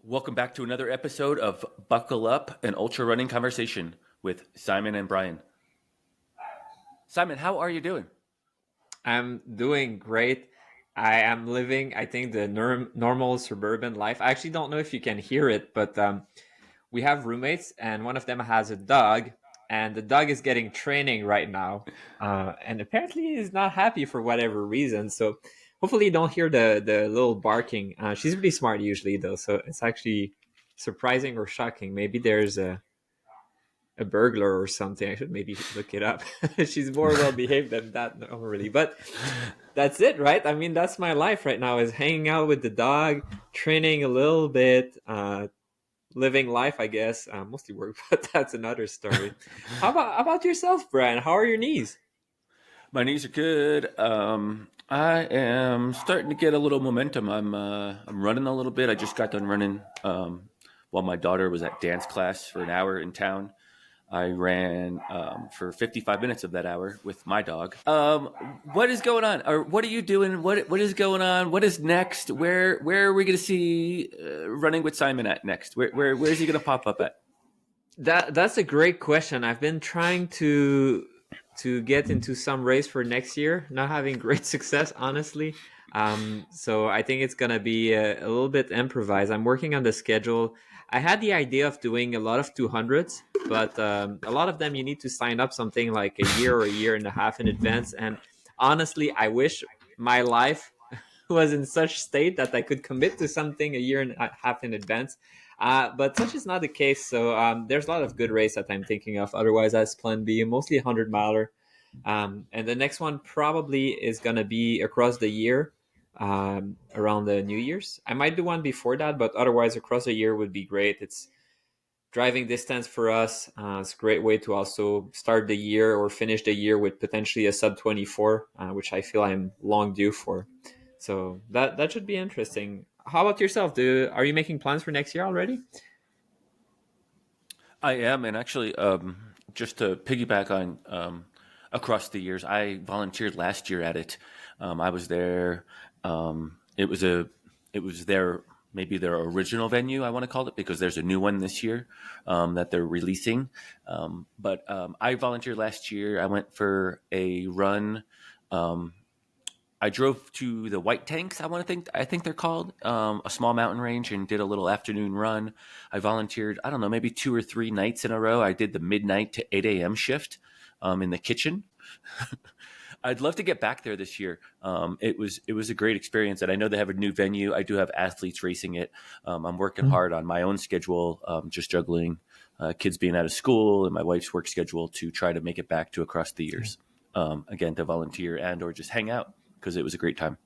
Welcome back to another episode of Buckle Up, an ultra running conversation with Simon and Brian. Simon, how are you doing? I'm doing great. I am living, I think, the normal suburban life. I actually don't know if you can hear it, but we have roommates, and one of them has a dog, and the dog is getting training right now. And apparently, is not happy for whatever reason. So hopefully, you don't hear the little barking. She's pretty smart usually, though, so it's actually surprising or shocking. Maybe there's a burglar or something. I should maybe look it up. She's more well behaved than that normally, but that's it, right? I mean, that's my life right now: is hanging out with the dog, training a little bit, living life, I guess. Mostly work, but that's another story. How about yourself, Brian? How are your knees? My knees are good. I am starting to get a little momentum. I'm running a little bit. I just got done running while my daughter was at dance class for an hour in town. I ran for 55 minutes of that hour with my dog. What is going on? Or what are you doing? What is going on? What is next? Where are we going to see running with Simon at next? Where is he going to pop up at? That's a great question. I've been trying to get into some race for next year, not having great success, honestly. So I think it's gonna be a little bit improvised. I'm working on the schedule. I had the idea of doing a lot of 200s, but a lot of them you need to sign up something like a year or a year and a half in advance. And honestly, I wish my life was in such state that I could commit to something a year and a half in advance. But such is not the case. So there's a lot of good race that I'm thinking of. Otherwise, as plan B, mostly 100 miler. And the next one probably is going to be across the year around the New Year's. I might do one before that, but otherwise, across the year would be great. It's driving distance for us. It's a great way to also start the year or finish the year with potentially a sub 24, which I feel I'm long due for. So that should be interesting. How about yourself? Are you making plans for next year already? I am, and actually, just to piggyback on across the years, I volunteered last year at it. I was there. It was their maybe their original venue. I want to call it because there's a new one this year that they're releasing. But I volunteered last year. I went for a run. Um, I drove to the White Tanks. I think they're called a small mountain range, and did a little afternoon run. I volunteered. I don't know, maybe 2 or 3 nights in a row. I did the midnight to 8 a.m. shift in the kitchen. I'd love to get back there this year. It was a great experience, and I know they have a new venue. I do have athletes racing it. I'm working hard on my own schedule, just juggling kids being out of school and my wife's work schedule to try to make it back to across the years. Again, to volunteer and or just hang out because it was a great time.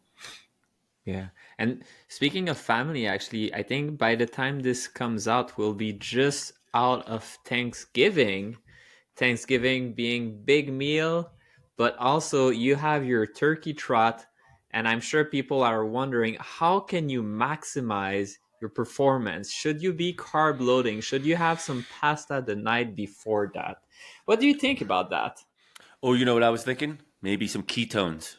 Yeah. And speaking of family, actually, I think by the time this comes out, we'll be just out of Thanksgiving. Thanksgiving being big meal, but also you have your turkey trot. And I'm sure people are wondering, how can you maximize your performance? Should you be carb loading? Should you have some pasta the night before that? What do you think about that? Oh, you know what I was thinking? Maybe some ketones.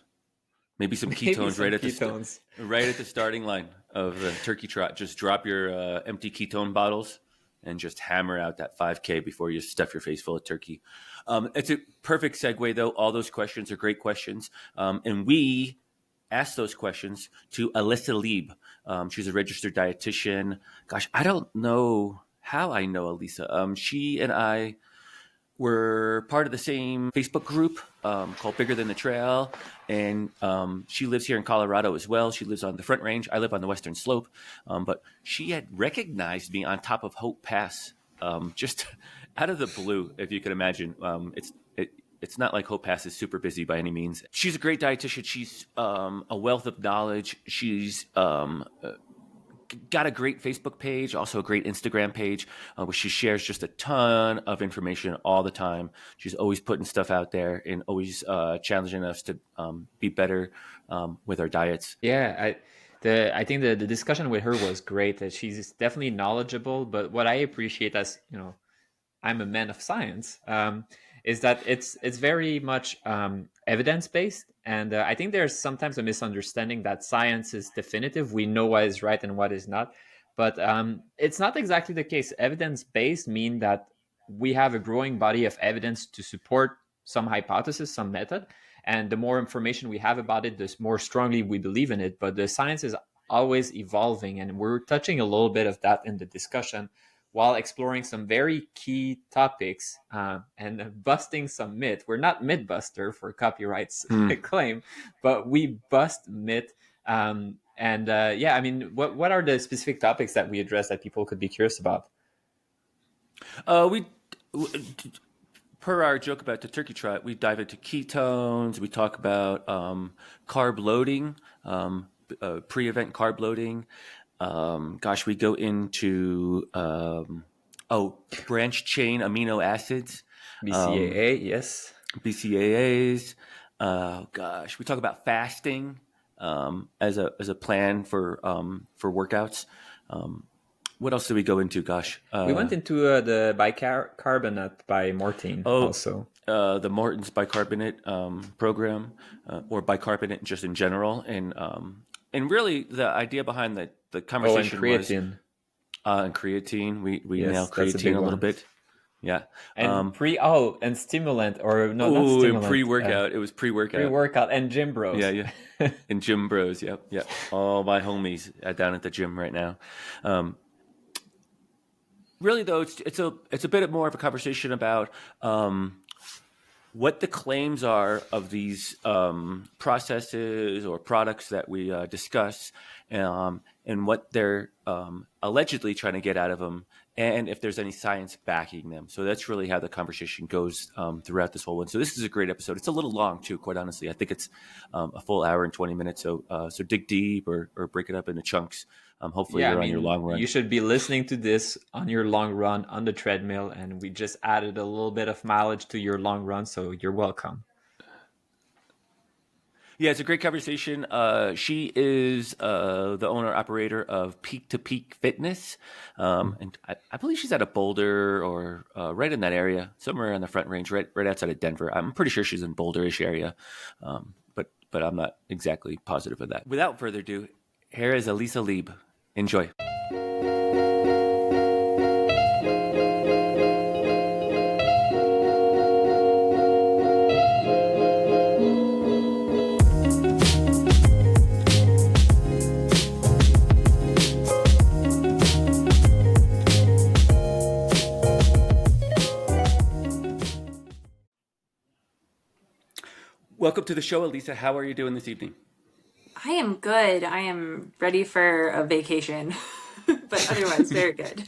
Maybe some Maybe ketones some ketones. right at the starting line of the turkey trot. Just drop your empty ketone bottles and just hammer out that 5K before you stuff your face full of turkey. It's a perfect segue, though. All those questions are great questions, and we asked those questions to Alyssa Leib. She's a registered dietitian. Gosh, I don't know how I know Alisa. She and I we're part of the same Facebook group called Bigger Than the Trail. And she lives here in Colorado as well. She lives on the Front Range. I live on the Western Slope. But she had recognized me on top of Hope Pass just out of the blue, if you can imagine. It's not like Hope Pass is super busy by any means. She's a great dietitian. She's a wealth of knowledge. She's got a great Facebook page, also a great Instagram page, where she shares just a ton of information all the time. She's always putting stuff out there and always challenging us to be better with our diets. Yeah, I think the discussion with her was great. That she's definitely knowledgeable, but what I appreciate, as you know, I'm a man of science, is that it's very much evidence based, and I think there's sometimes a misunderstanding that science is definitive. We know what is right and what is not, But it's not exactly the case. Evidence-based mean that we have a growing body of evidence to support some hypothesis, some method, and the more information we have about it, the more strongly we believe in it. But the science is always evolving, and we're touching a little bit of that in the discussion while exploring some very key topics and busting some myth. We're not mythbuster for copyrights claim, but we bust myth. Yeah, I mean, what are the specific topics that we address that people could be curious about? We, per our joke about the turkey trot, we dive into ketones. We talk about carb loading, pre-event carb loading. We go into branched chain amino acids, BCAA, yes, BCAAs. We talk about fasting as a plan for workouts. What else did we go into? We went into the bicarbonate by Morton also. The Morton's bicarbonate program, or bicarbonate just in general, and really the idea behind the conversation and creatine. And creatine. We nailed creatine a little bit. Yeah. And and stimulant, or no, not stimulant. Pre-workout. It was pre-workout. Pre-workout and gym bros. Yeah. And gym bros. Yep. All my homies down at the gym right now. Really, though, it's a bit more of a conversation about what the claims are of these processes or products that we discuss, and what they're allegedly trying to get out of them, and if there's any science backing them. So that's really how the conversation goes throughout this whole one. So this is a great episode. It's a little long too, quite honestly. I think it's a full hour and 20 minutes. So dig deep or break it up into chunks. Hopefully you're on your long run. You should be listening to this on your long run on the treadmill, and we just added a little bit of mileage to your long run, so you're welcome. Yeah, it's a great conversation. She is the owner-operator of Peak to Peak Fitness. And I believe she's out of Boulder or right in that area, somewhere on the Front Range, right outside of Denver. I'm pretty sure she's in Boulder-ish area, but I'm not exactly positive of that. Without further ado, here is Alisa Lieb. Enjoy. Welcome to the show, Alisa. How are you doing this evening? I am good. I am ready for a vacation, but otherwise very good.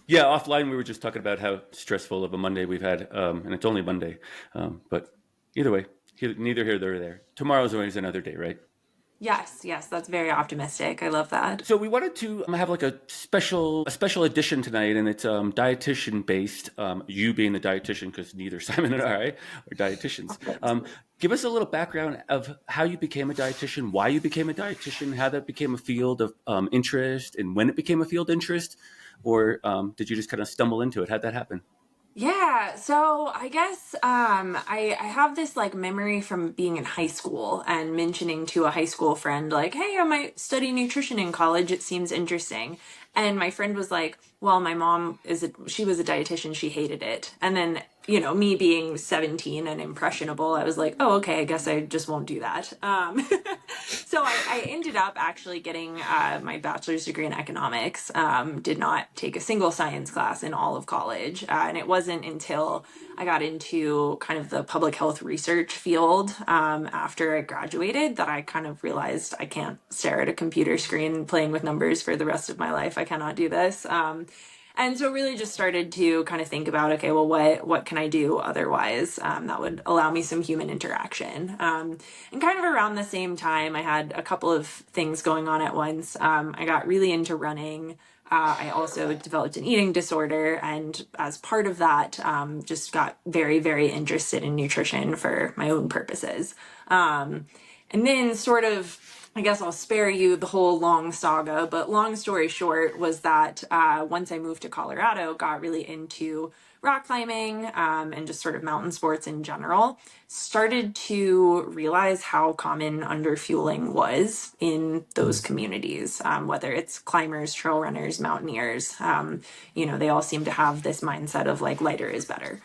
Yeah, offline we were just talking about how stressful of a Monday we've had, and it's only Monday. But either way, neither here nor there. Tomorrow's always another day, right? Yes, that's very optimistic. I love that. So we wanted to have like a special edition tonight, and it's dietitian based. You being the dietitian, because neither Simon and I are dietitians. Give us a little background of how you became a dietitian, why you became a dietitian, how that became a field of interest, and when it became a field interest, or did you just kind of stumble into it? How'd that happen? Yeah, so I guess I have this like memory from being in high school and mentioning to a high school friend like, hey, I might study nutrition in college. It seems interesting. And my friend was like, well, my mom she was a dietitian. She hated it. And then, me being 17 and impressionable, I was like, oh, okay, I guess I just won't do that. So I ended up actually getting my bachelor's degree in economics, did not take a single science class in all of college. And it wasn't until I got into kind of the public health research field after I graduated that I kind of realized I can't stare at a computer screen playing with numbers for the rest of my life. I cannot do this. And so really just started to kind of think about, okay, well, what can I do otherwise that would allow me some human interaction? And kind of around the same time, I had a couple of things going on at once. I got really into running. I also developed an eating disorder. And as part of that, just got very, very interested in nutrition for my own purposes. And then sort of, I guess I'll spare you the whole long saga, but long story short was that once I moved to Colorado, got really into rock climbing and just sort of mountain sports in general, started to realize how common underfueling was in those communities, whether it's climbers, trail runners, mountaineers. They all seem to have this mindset of like lighter is better.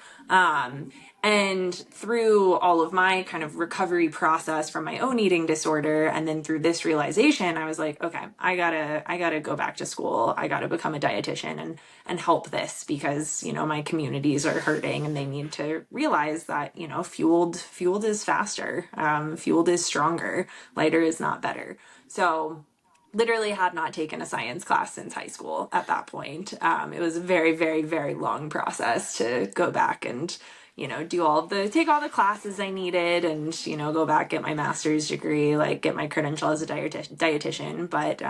And through all of my kind of recovery process from my own eating disorder, and then through this realization, I was like, okay, I gotta go back to school. I gotta become a dietitian and help this because, my communities are hurting and they need to realize that, fueled is faster. Fueled is stronger. Lighter is not better. So literally had not taken a science class since high school at that point. It was a very, very, very long process to go back and, take all the classes I needed and, go back, get my master's degree, like get my credential as a dietitian. But,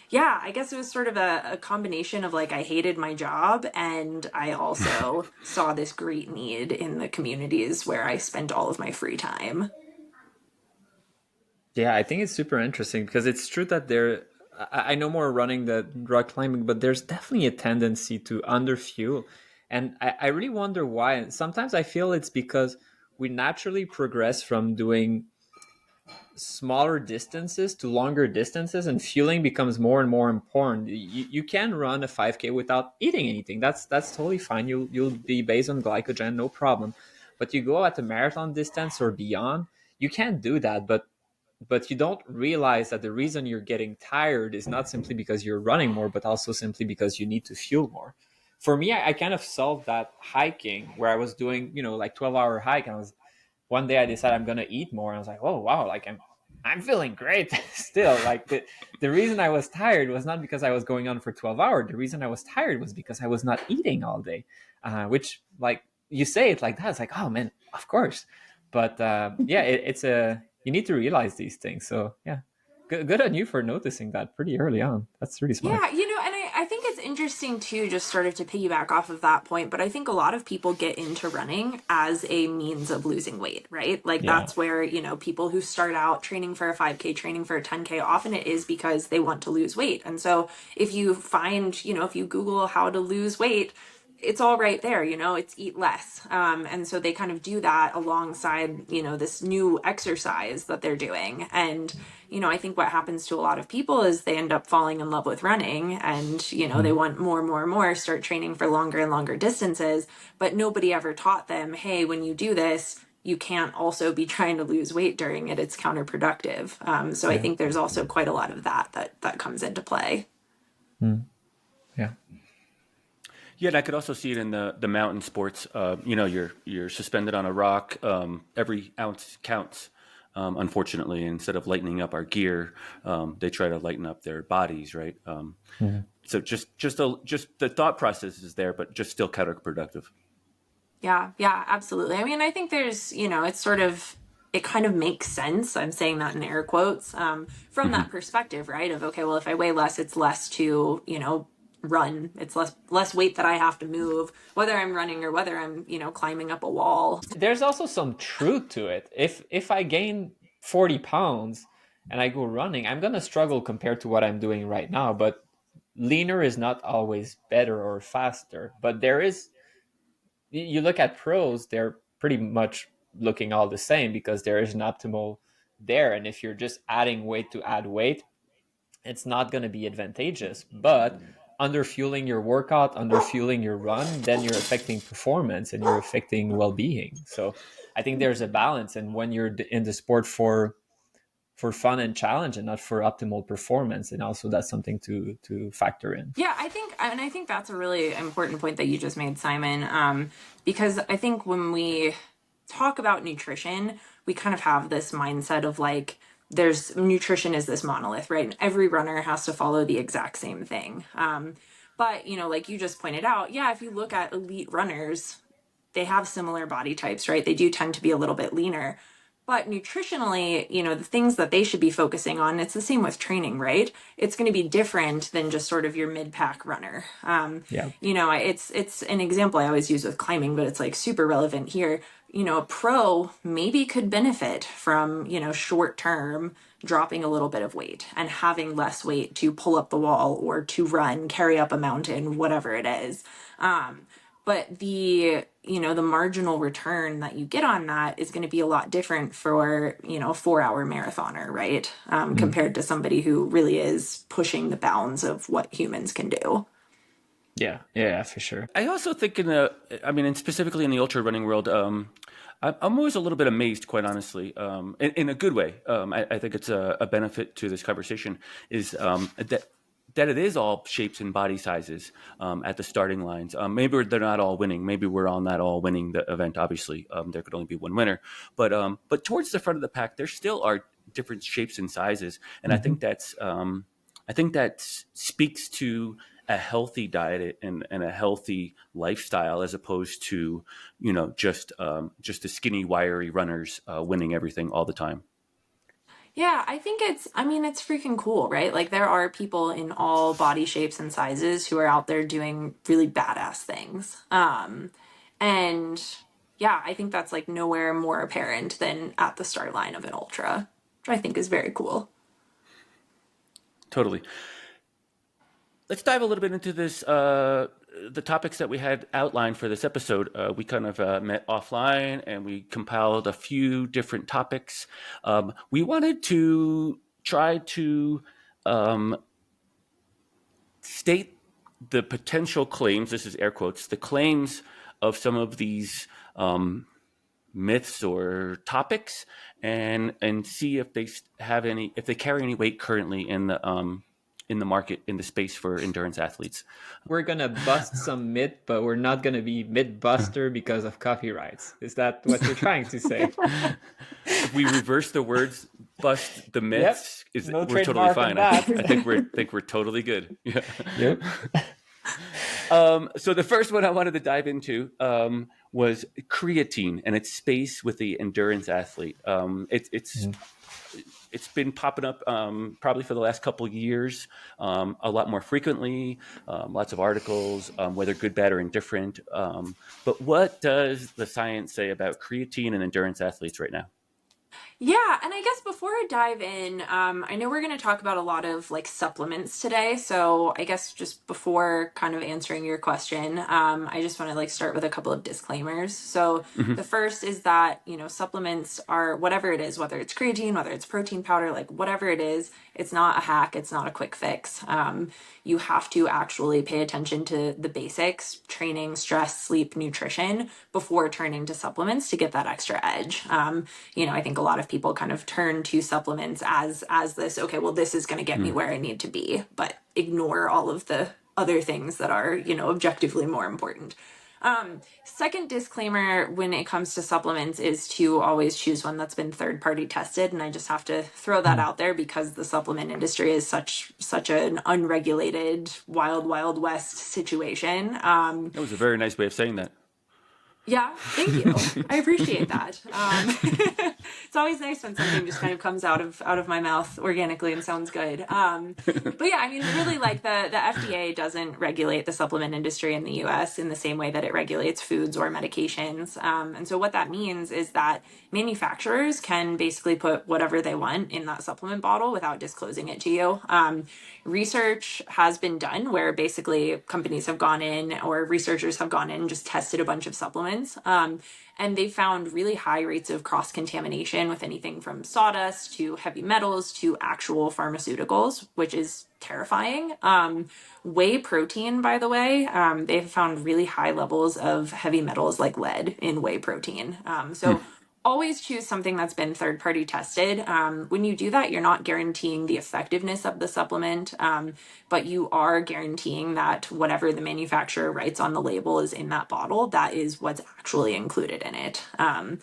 yeah, I guess it was sort of a combination of like I hated my job and I also saw this great need in the communities where I spent all of my free time. Yeah, I think it's super interesting because it's true that I know more running than rock climbing, but there's definitely a tendency to underfuel. And I really wonder why. And sometimes I feel it's because we naturally progress from doing smaller distances to longer distances, and fueling becomes more and more important. You can run a 5K without eating anything. That's totally fine. You'll be based on glycogen, no problem. But you go at the marathon distance or beyond, you can't do that. But you don't realize that the reason you're getting tired is not simply because you're running more, but also simply because you need to fuel more. For me, I kind of solved that hiking where I was doing, like 12-hour hike. And one day I decided I'm going to eat more. And I was like, oh, wow, like I'm feeling great still. Like the reason I was tired was not because I was going on for 12 hours. The reason I was tired was because I was not eating all day, which like you say it like that. It's like, oh man, of course. But yeah, you need to realize these things. So yeah, good on you for noticing that pretty early on. That's really smart. Yeah, and I think it's interesting too, just sort of to piggyback off of that point, but I think a lot of people get into running as a means of losing weight, right? Like Yeah. that's where, people who start out training for a 5K, training for a 10K, often it is because they want to lose weight. And so if you find, if you Google how to lose weight, it's all right there, it's eat less. And so they kind of do that alongside, this new exercise that they're doing. And, I think what happens to a lot of people is they end up falling in love with running and, they want more and more and more, start training for longer and longer distances. But nobody ever taught them, hey, when you do this, you can't also be trying to lose weight during it. It's counterproductive. So I think there's also quite a lot of that comes into play. Yeah. Yeah, and I could also see it in the mountain sports. You're suspended on a rock. Every ounce counts. Unfortunately, instead of lightening up our gear, they try to lighten up their bodies, right? So just the thought process is there, but just still counterproductive. Yeah, absolutely. I mean, I think there's, it kind of makes sense. I'm saying that in air quotes, from that perspective, right? Of, okay, well, if I weigh less, it's less to, run. It's less weight that I have to move, whether I'm running or whether I'm, climbing up a wall. There's also some truth to it. If I gain 40 pounds and I go running, I'm gonna struggle compared to what I'm doing right now. But leaner is not always better or faster. But there is, you look at pros, they're pretty much looking all the same because there is an optimal there. And if you're just adding weight to add weight, it's not going to be advantageous. But under fueling your workout, under fueling your run, then you're affecting performance and you're affecting well-being. So I think there's a balance. And when you're in the sport for fun and challenge and not for optimal performance, and also that's something to factor in. Yeah, I think that's a really important point that you just made, Simon, because I think when we talk about nutrition, we kind of have this mindset of like, there's nutrition is this monolith, right? And every runner has to follow the exact same thing. But, like you just pointed out, yeah, if you look at elite runners, they have similar body types, right? They do tend to be a little bit leaner. But nutritionally, the things that they should be focusing on, it's the same with training, right? It's going to be different than just sort of your mid-pack runner. It's an example I always use with climbing, but it's like super relevant here. A pro maybe could benefit from, short term dropping a little bit of weight and having less weight to pull up the wall or to run, carry up a mountain, whatever it is. but the marginal return that you get on that is going to be a lot different for, a 4-hour marathoner, right? Compared to somebody who really is pushing the bounds of what humans can do. Yeah, for sure. I also think and specifically in the ultra running world, I'm always a little bit amazed, quite honestly, in a good way. I think it's a benefit to this conversation is that it is all shapes and body sizes at the starting lines. Maybe they're not all winning. Maybe we're all not all winning the event. Obviously, there could only be one winner. But towards the front of the pack, there still are different shapes and sizes, and I think that speaks to a healthy diet and a healthy lifestyle, as opposed to just the skinny, wiry runners winning everything all the time. Yeah, I think it's freaking cool, right? Like there are people in all body shapes and sizes who are out there doing really badass things. And yeah, I think that's like nowhere more apparent than at the start line of an ultra, which I think is very cool. Totally. Let's dive a little bit into this. The topics that we had outlined for this episode, we kind of met offline and we compiled a few different topics. We wanted to try to state the potential claims, this is air quotes, the claims of some of these myths or topics, and see if they carry any weight currently in the market, in the space for endurance athletes. We're gonna bust some myth, but we're not gonna be myth buster because of copyrights. Is that what you're trying to say? If we reverse the words, bust the myths, No we're totally trademark on fine. that. I think we're totally good. Yeah. Yep. So the first one I wanted to dive into was creatine and its space with the endurance athlete. It's been popping up probably for the last couple of years, a lot more frequently, lots of articles, whether good, bad, or indifferent. But what does the science say about creatine and endurance athletes right now? Yeah, and I guess before I dive in, I know we're going to talk about a lot of like supplements today. So I guess just before kind of answering your question, I just want to like start with a couple of disclaimers. So the first is that, supplements are whatever it is, whether it's creatine, whether it's protein powder, like whatever it is, it's not a hack, it's not a quick fix. You have to actually pay attention to the basics, training, stress, sleep, nutrition before turning to supplements to get that extra edge. I think a lot of people kind of turn to supplements as this, okay, well, this is going to get me where I need to be, but ignore all of the other things that are, objectively more important. Second disclaimer when it comes to supplements is to always choose one that's been third party tested. And I just have to throw that out there because the supplement industry is such an unregulated, wild west situation. That was a very nice way of saying that. Yeah, thank you. I appreciate that. It's always nice when something just kind of comes out of my mouth organically and sounds good. But yeah, I mean, really, like the FDA doesn't regulate the supplement industry in the U.S. in the same way that it regulates foods or medications. And so what that means is that manufacturers can basically put whatever they want in that supplement bottle without disclosing it to you. Research has been done where basically companies have gone in or researchers have gone in and just tested a bunch of supplements. And they found really high rates of cross-contamination with anything from sawdust to heavy metals to actual pharmaceuticals, which is terrifying. Whey protein, by the way, they've found really high levels of heavy metals like lead in whey protein. So always choose something that's been third party tested. When you do that, you're not guaranteeing the effectiveness of the supplement, but you are guaranteeing that whatever the manufacturer writes on the label is in that bottle, that is what's actually included in it. And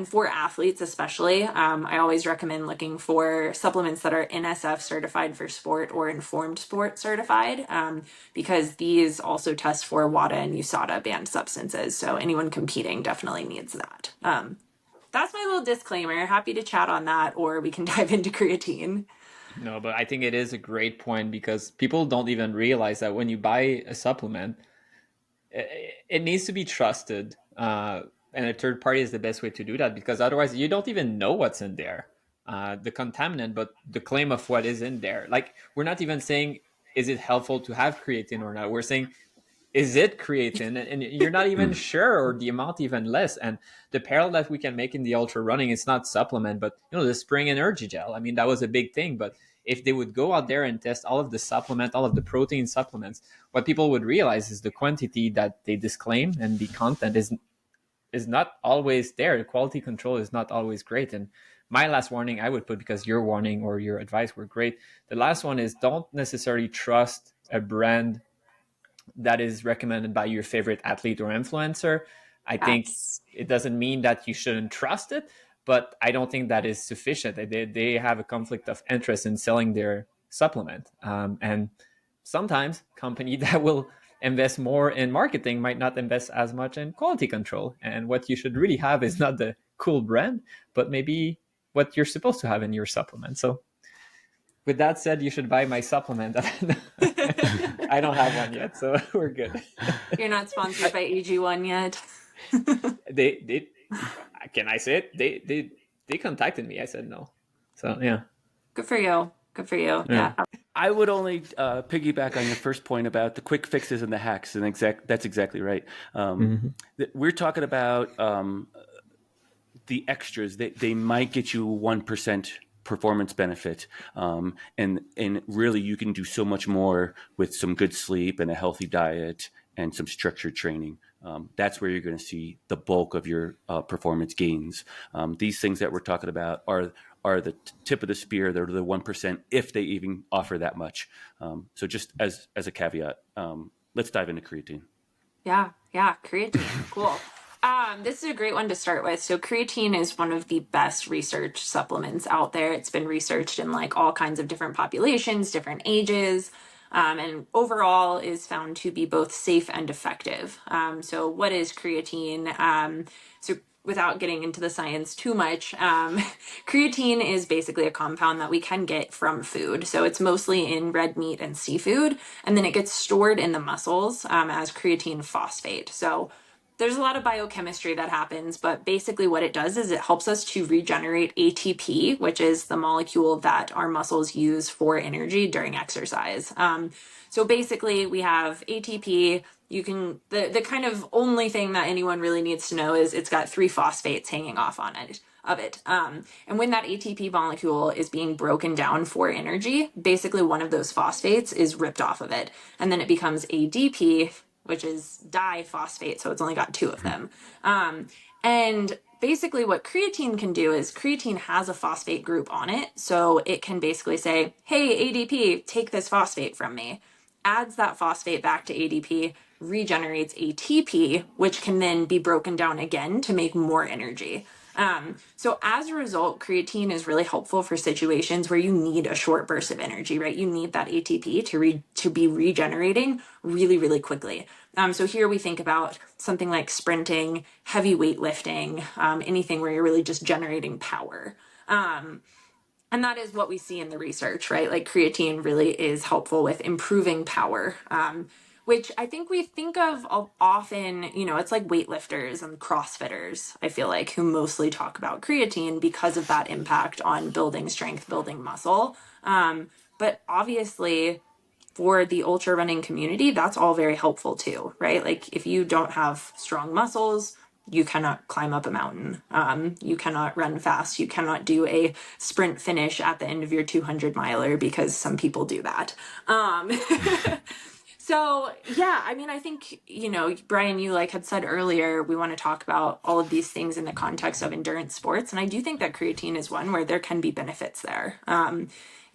for athletes especially, I always recommend looking for supplements that are NSF certified for sport or informed sport certified, because these also test for WADA and USADA banned substances. So anyone competing definitely needs that. That's my little disclaimer. Happy to chat on that, or we can dive into creatine. No, but I think it is a great point because people don't even realize that when you buy a supplement, it needs to be trusted. And a third party is the best way to do that because otherwise you don't even know what's in there. The contaminant, but the claim of what is in there. Like, we're not even saying, is it helpful to have creatine or not? We're saying, is it creatine? And you're not even sure, or the amount even less. And the parallel that we can make in the ultra running, it's not supplement, but the spring energy gel. I mean, that was a big thing. But if they would go out there and test all of the supplement, all of the protein supplements, what people would realize is the quantity that they disclaim and the content is not always there. The quality control is not always great. And my last warning I would put, because your warning or your advice were great, the last one is don't necessarily trust a brand that is recommended by your favorite athlete or influencer. I think it doesn't mean that you shouldn't trust it, but I don't think that is sufficient. They have a conflict of interest in selling their supplement. And sometimes company that will invest more in marketing might not invest as much in quality control. And what you should really have is not the cool brand, but maybe what you're supposed to have in your supplement. So with that said, you should buy my supplement. I don't have one yet, so we're good. You're not sponsored by AG1 yet. They can I say it? They contacted me. I said no. So yeah. Good for you. Good for you. Yeah. I would only piggyback on your first point about the quick fixes and the hacks, and that's exactly right. We're talking about the extras. They might get you 1% performance benefit, and really you can do so much more with some good sleep and a healthy diet and some structured training. That's where you're going to see the bulk of your performance gains. These things that we're talking about are the tip of the spear. They're the 1%, if they even offer that much. So just as a caveat, let's dive into creatine. Yeah, creatine. Cool. This is a great one to start with. So creatine is one of the best research supplements out there. It's been researched in like all kinds of different populations, different ages, and overall is found to be both safe and effective. So what is creatine? So without getting into the science too much, creatine is basically a compound that we can get from food. So it's mostly in red meat and seafood, and then it gets stored in the muscles as creatine phosphate. So there's a lot of biochemistry that happens, but basically what it does is it helps us to regenerate ATP, which is the molecule that our muscles use for energy during exercise. So basically we have ATP. The kind of only thing that anyone really needs to know is it's got 3 phosphates hanging off on it. And when that ATP molecule is being broken down for energy, basically one of those phosphates is ripped off of it, and then it becomes ADP, which is diphosphate, so it's only got 2 of them. And basically what creatine can do is creatine has a phosphate group on it, so it can basically say, hey, ADP, take this phosphate from me, adds that phosphate back to ADP, regenerates ATP, which can then be broken down again to make more energy. So as a result, creatine is really helpful for situations where you need a short burst of energy, right? You need that ATP to be regenerating really, really quickly. So here we think about something like sprinting, heavy weightlifting, anything where you're really just generating power. And that is what we see in the research, right? Like creatine really is helpful with improving power. Which I think we think of often, it's like weightlifters and CrossFitters, I feel like, who mostly talk about creatine because of that impact on building strength, building muscle. But obviously, for the ultra running community, that's all very helpful too, right? Like if you don't have strong muscles, you cannot climb up a mountain. You cannot run fast. You cannot do a sprint finish at the end of your 200 miler, because some people do that. So yeah, I mean, I think, Brian, you had said earlier, we want to talk about all of these things in the context of endurance sports. And I do think that creatine is one where there can be benefits there.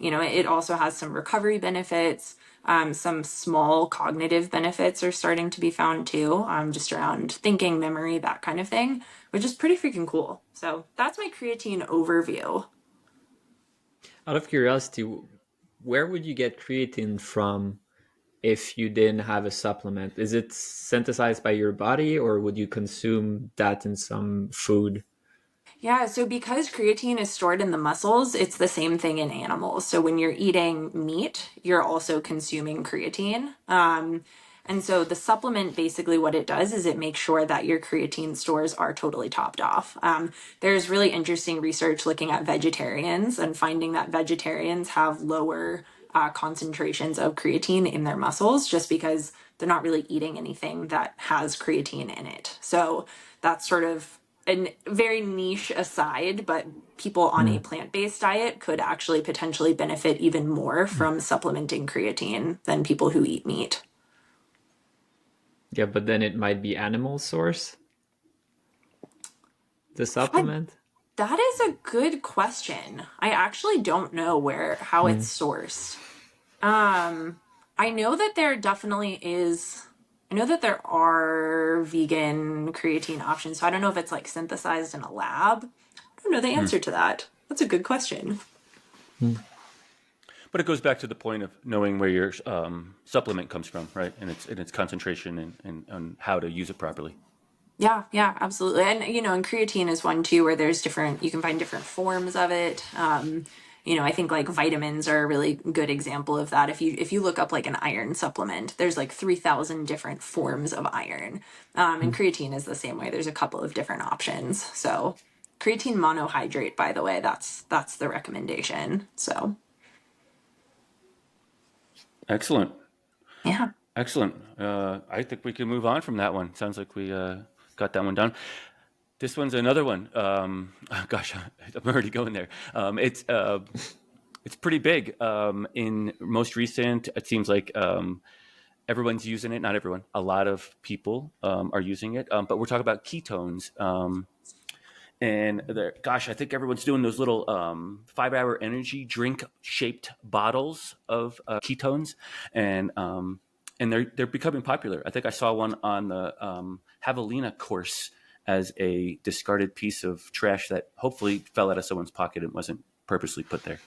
It also has some recovery benefits. Some small cognitive benefits are starting to be found too, just around thinking, memory, that kind of thing, which is pretty freaking cool. So that's my creatine overview. Out of curiosity, where would you get creatine from if you didn't have a supplement? Is it synthesized by your body, or would you consume that in some food? Yeah, so because creatine is stored in the muscles, it's the same thing in animals. So when you're eating meat, you're also consuming creatine. And so the supplement, basically what it does is it makes sure that your creatine stores are totally topped off. There's really interesting research looking at vegetarians and finding that vegetarians have lower concentrations of creatine in their muscles, just because they're not really eating anything that has creatine in it. So that's sort of a very niche aside, but people on a plant-based diet could actually potentially benefit even more from supplementing creatine than people who eat meat. Yeah, but then it might be animal source, the supplement. That is a good question. I actually don't know how it's sourced. I know that there definitely is. I know that there are vegan creatine options. So I don't know if it's like synthesized in a lab. I don't know the answer to that. That's a good question. But it goes back to the point of knowing where your supplement comes from, right? And its concentration and how to use it properly. Yeah, absolutely. And, and creatine is one too, where there's you can find different forms of it. I think like vitamins are a really good example of that. If you look up like an iron supplement, there's like 3,000 different forms of iron. And creatine is the same way. There's a couple of different options. So creatine monohydrate, by the way, that's the recommendation. So. Excellent. Yeah. Excellent. I think we can move on from that one. Sounds like we got that one done. This one's another one. Gosh, I'm already going there. It's pretty big. In most recent, it seems like everyone's using it. Not everyone. A lot of people are using it. But we're talking about ketones. And I think everyone's doing those little 5-hour energy drink shaped bottles of ketones, and they're becoming popular. I think I saw one on the Javelina course as a discarded piece of trash that hopefully fell out of someone's pocket and wasn't purposely put there.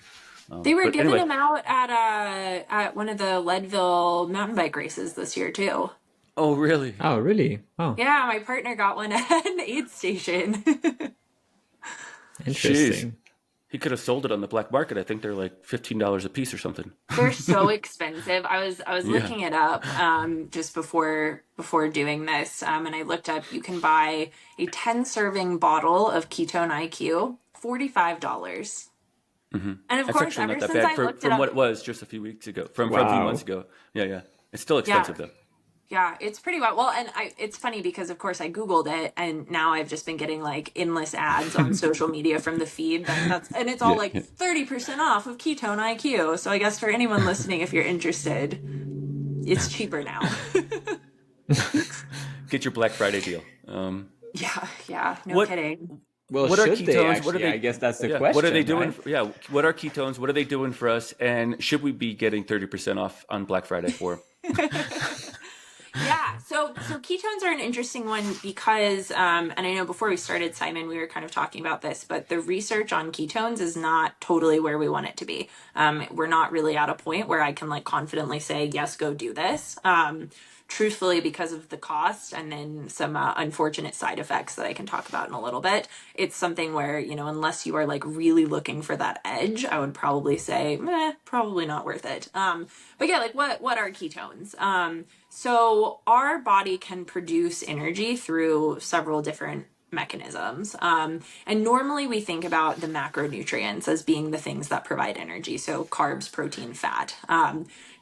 They were giving them out at one of the Leadville mountain bike races this year too. Oh, really? Oh, really? Oh, yeah. My partner got one at an aid station. Interesting. Jeez. He could have sold it on the black market. I think they're like $15 a piece or something. They're so expensive. I was looking it up just before doing this, and I looked up. You can buy a 10-serving bottle of Ketone IQ, $45. And of That's course, actually ever not that since bad I from looked it up, what it was just a few weeks ago. From a few months ago. Yeah. It's still expensive though. Yeah, it's pretty well. And it's funny because, of course, I Googled it, and now I've just been getting like endless ads on social media from the feed. And it's all 30% off of Ketone IQ. So I guess for anyone listening, if you're interested, it's cheaper now. Get your Black Friday deal. Yeah, no kidding. Well, what are should ketones? they actually? What are they? I guess that's the question. What are they doing? Right? What are ketones? What are they doing for us? And should we be getting 30% off on Black Friday for? Yeah, so ketones are an interesting one because, and I know before we started, Simon, we were kind of talking about this, but the research on ketones is not totally where we want it to be. We're not really at a point where I can like confidently say, yes, go do this. Truthfully, because of the cost and then some unfortunate side effects that I can talk about in a little bit, it's something where, unless you are like really looking for that edge, I would probably say, probably not worth it. But yeah, like what are ketones? So our body can produce energy through several different mechanisms. And normally we think about the macronutrients as being the things that provide energy. So carbs, protein, fat.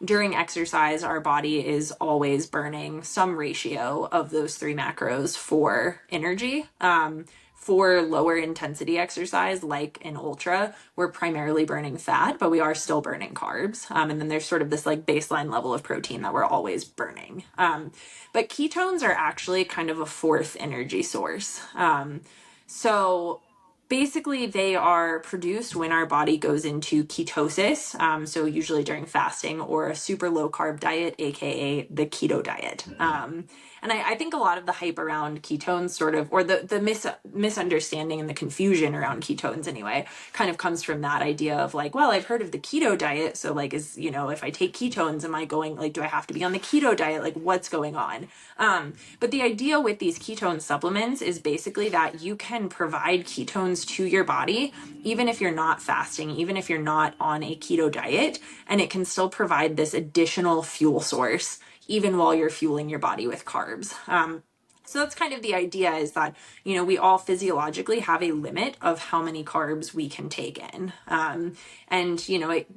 During exercise, our body is always burning some ratio of those three macros for energy. For lower intensity exercise, like in ultra, we're primarily burning fat, but we are still burning carbs. And then there's sort of this like baseline level of protein that we're always burning. But ketones are actually kind of a fourth energy source. So basically they are produced when our body goes into ketosis. So usually during fasting or a super low carb diet, AKA the keto diet. And I think a lot of the hype around ketones sort of, or the misunderstanding and the confusion around ketones anyway, kind of comes from that idea of like, well, I've heard of the keto diet. So like, if I take ketones, am I going, like, do I have to be on the keto diet? Like what's going on? But the idea with these ketone supplements is basically that you can provide ketones to your body, even if you're not fasting, even if you're not on a keto diet, and it can still provide this additional fuel source even while you're fueling your body with carbs. So that's kind of the idea, is that, we all physiologically have a limit of how many carbs we can take in. And,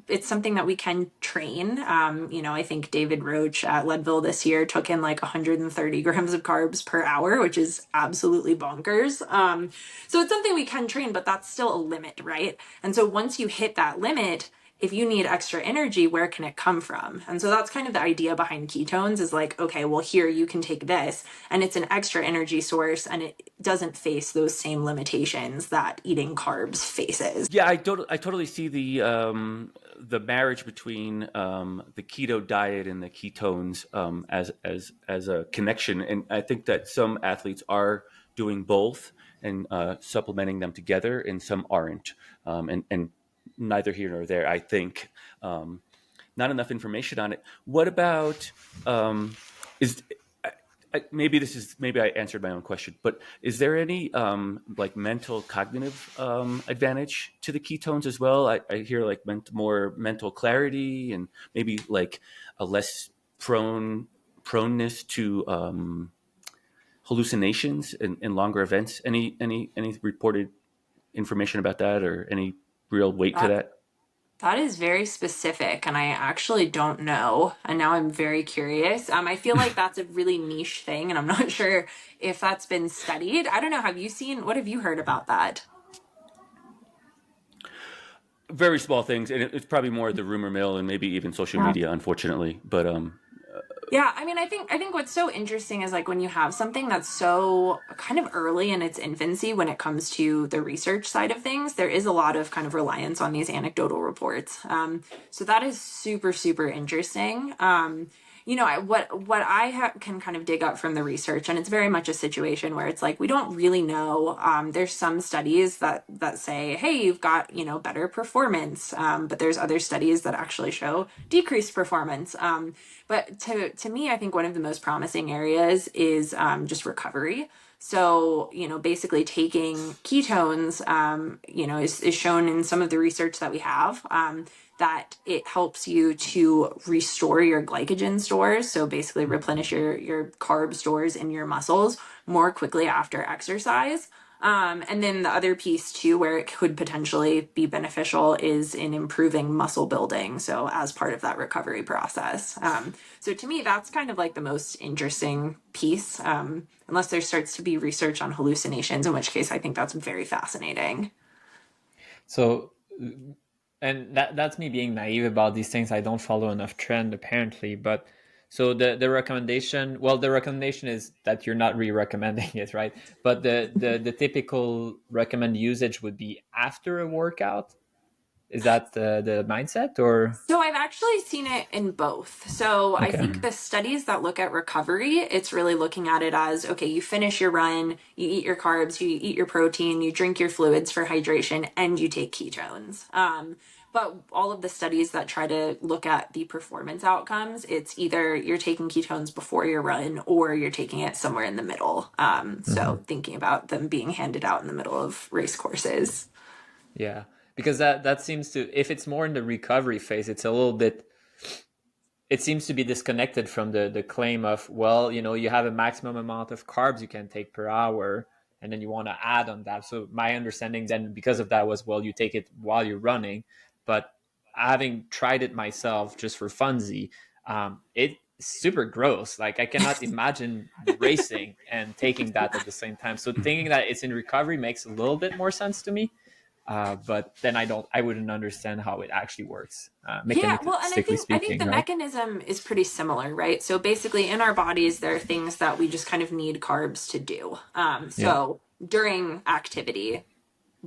it's something that we can train. I think David Roach at Leadville this year took in like 130 grams of carbs per hour, which is absolutely bonkers. So it's something we can train, but that's still a limit, right? And so once you hit that limit, if you need extra energy, where can it come from? And so that's kind of the idea behind ketones, is like, okay, well, here you can take this and it's an extra energy source, and it doesn't face those same limitations that eating carbs faces. Yeah, I totally see the marriage between the keto diet and the ketones as a connection, and I think that some athletes are doing both and supplementing them together, and some aren't, and neither here nor there. I think not enough information on it. What about is maybe I answered my own question, but is there any like mental cognitive advantage to the ketones as well? I hear like more mental clarity, and maybe like a less proneness to hallucinations in longer events. Any reported information about that, or any real weight to that? That is very specific, and I actually don't know. And now I'm very curious. I feel like that's a really niche thing, and I'm not sure if that's been studied. I don't know. What have you heard about that? Very small things, and it's probably more the rumor mill and maybe even social media, unfortunately. But Yeah, I mean, I think what's so interesting is like when you have something that's so kind of early in its infancy when it comes to the research side of things, there is a lot of kind of reliance on these anecdotal reports. So that is super, super interesting. What can kind of dig up from the research, and it's very much a situation where it's like we don't really know. There's some studies that say, hey, you've got better performance, but there's other studies that actually show decreased performance. But to me, I think one of the most promising areas is just recovery. So, basically taking ketones, is shown in some of the research that we have, that it helps you to restore your glycogen stores. So basically replenish your carb stores in your muscles more quickly after exercise. And then the other piece too, where it could potentially be beneficial, is in improving muscle building. So as part of that recovery process. So to me, that's kind of like the most interesting piece, unless there starts to be research on hallucinations, in which case I think that's very fascinating. So, and that's me being naive about these things. I don't follow enough trend apparently, but so the recommendation, well, the recommendation is that you're not re-recommending it, right? But the typical recommended usage would be after a workout. Is that the mindset, or? So I've actually seen it in both. So I Okay. think the studies that look at recovery, it's really looking at it as, okay, you finish your run, you eat your carbs, you eat your protein, you drink your fluids for hydration, and you take ketones. But all of the studies that try to look at the performance outcomes, it's either you're taking ketones before your run or you're taking it somewhere in the middle. So thinking about them being handed out in the middle of race courses. Yeah, because that seems to, if it's more in the recovery phase, it's a little bit, it seems to be disconnected from the claim of, well, you have a maximum amount of carbs you can take per hour, and then you want to add on that. So my understanding then, because of that, was, well, you take it while you're running. But having tried it myself just for funsy, it's super gross. Like, I cannot imagine racing and taking that at the same time. So thinking that it's in recovery makes a little bit more sense to me. But then I wouldn't understand how it actually works, Yeah, well, and mechanistically I think speaking, the right? mechanism is pretty similar, right? So basically, in our bodies, there are things that we just kind of need carbs to do. Yeah. So during activity,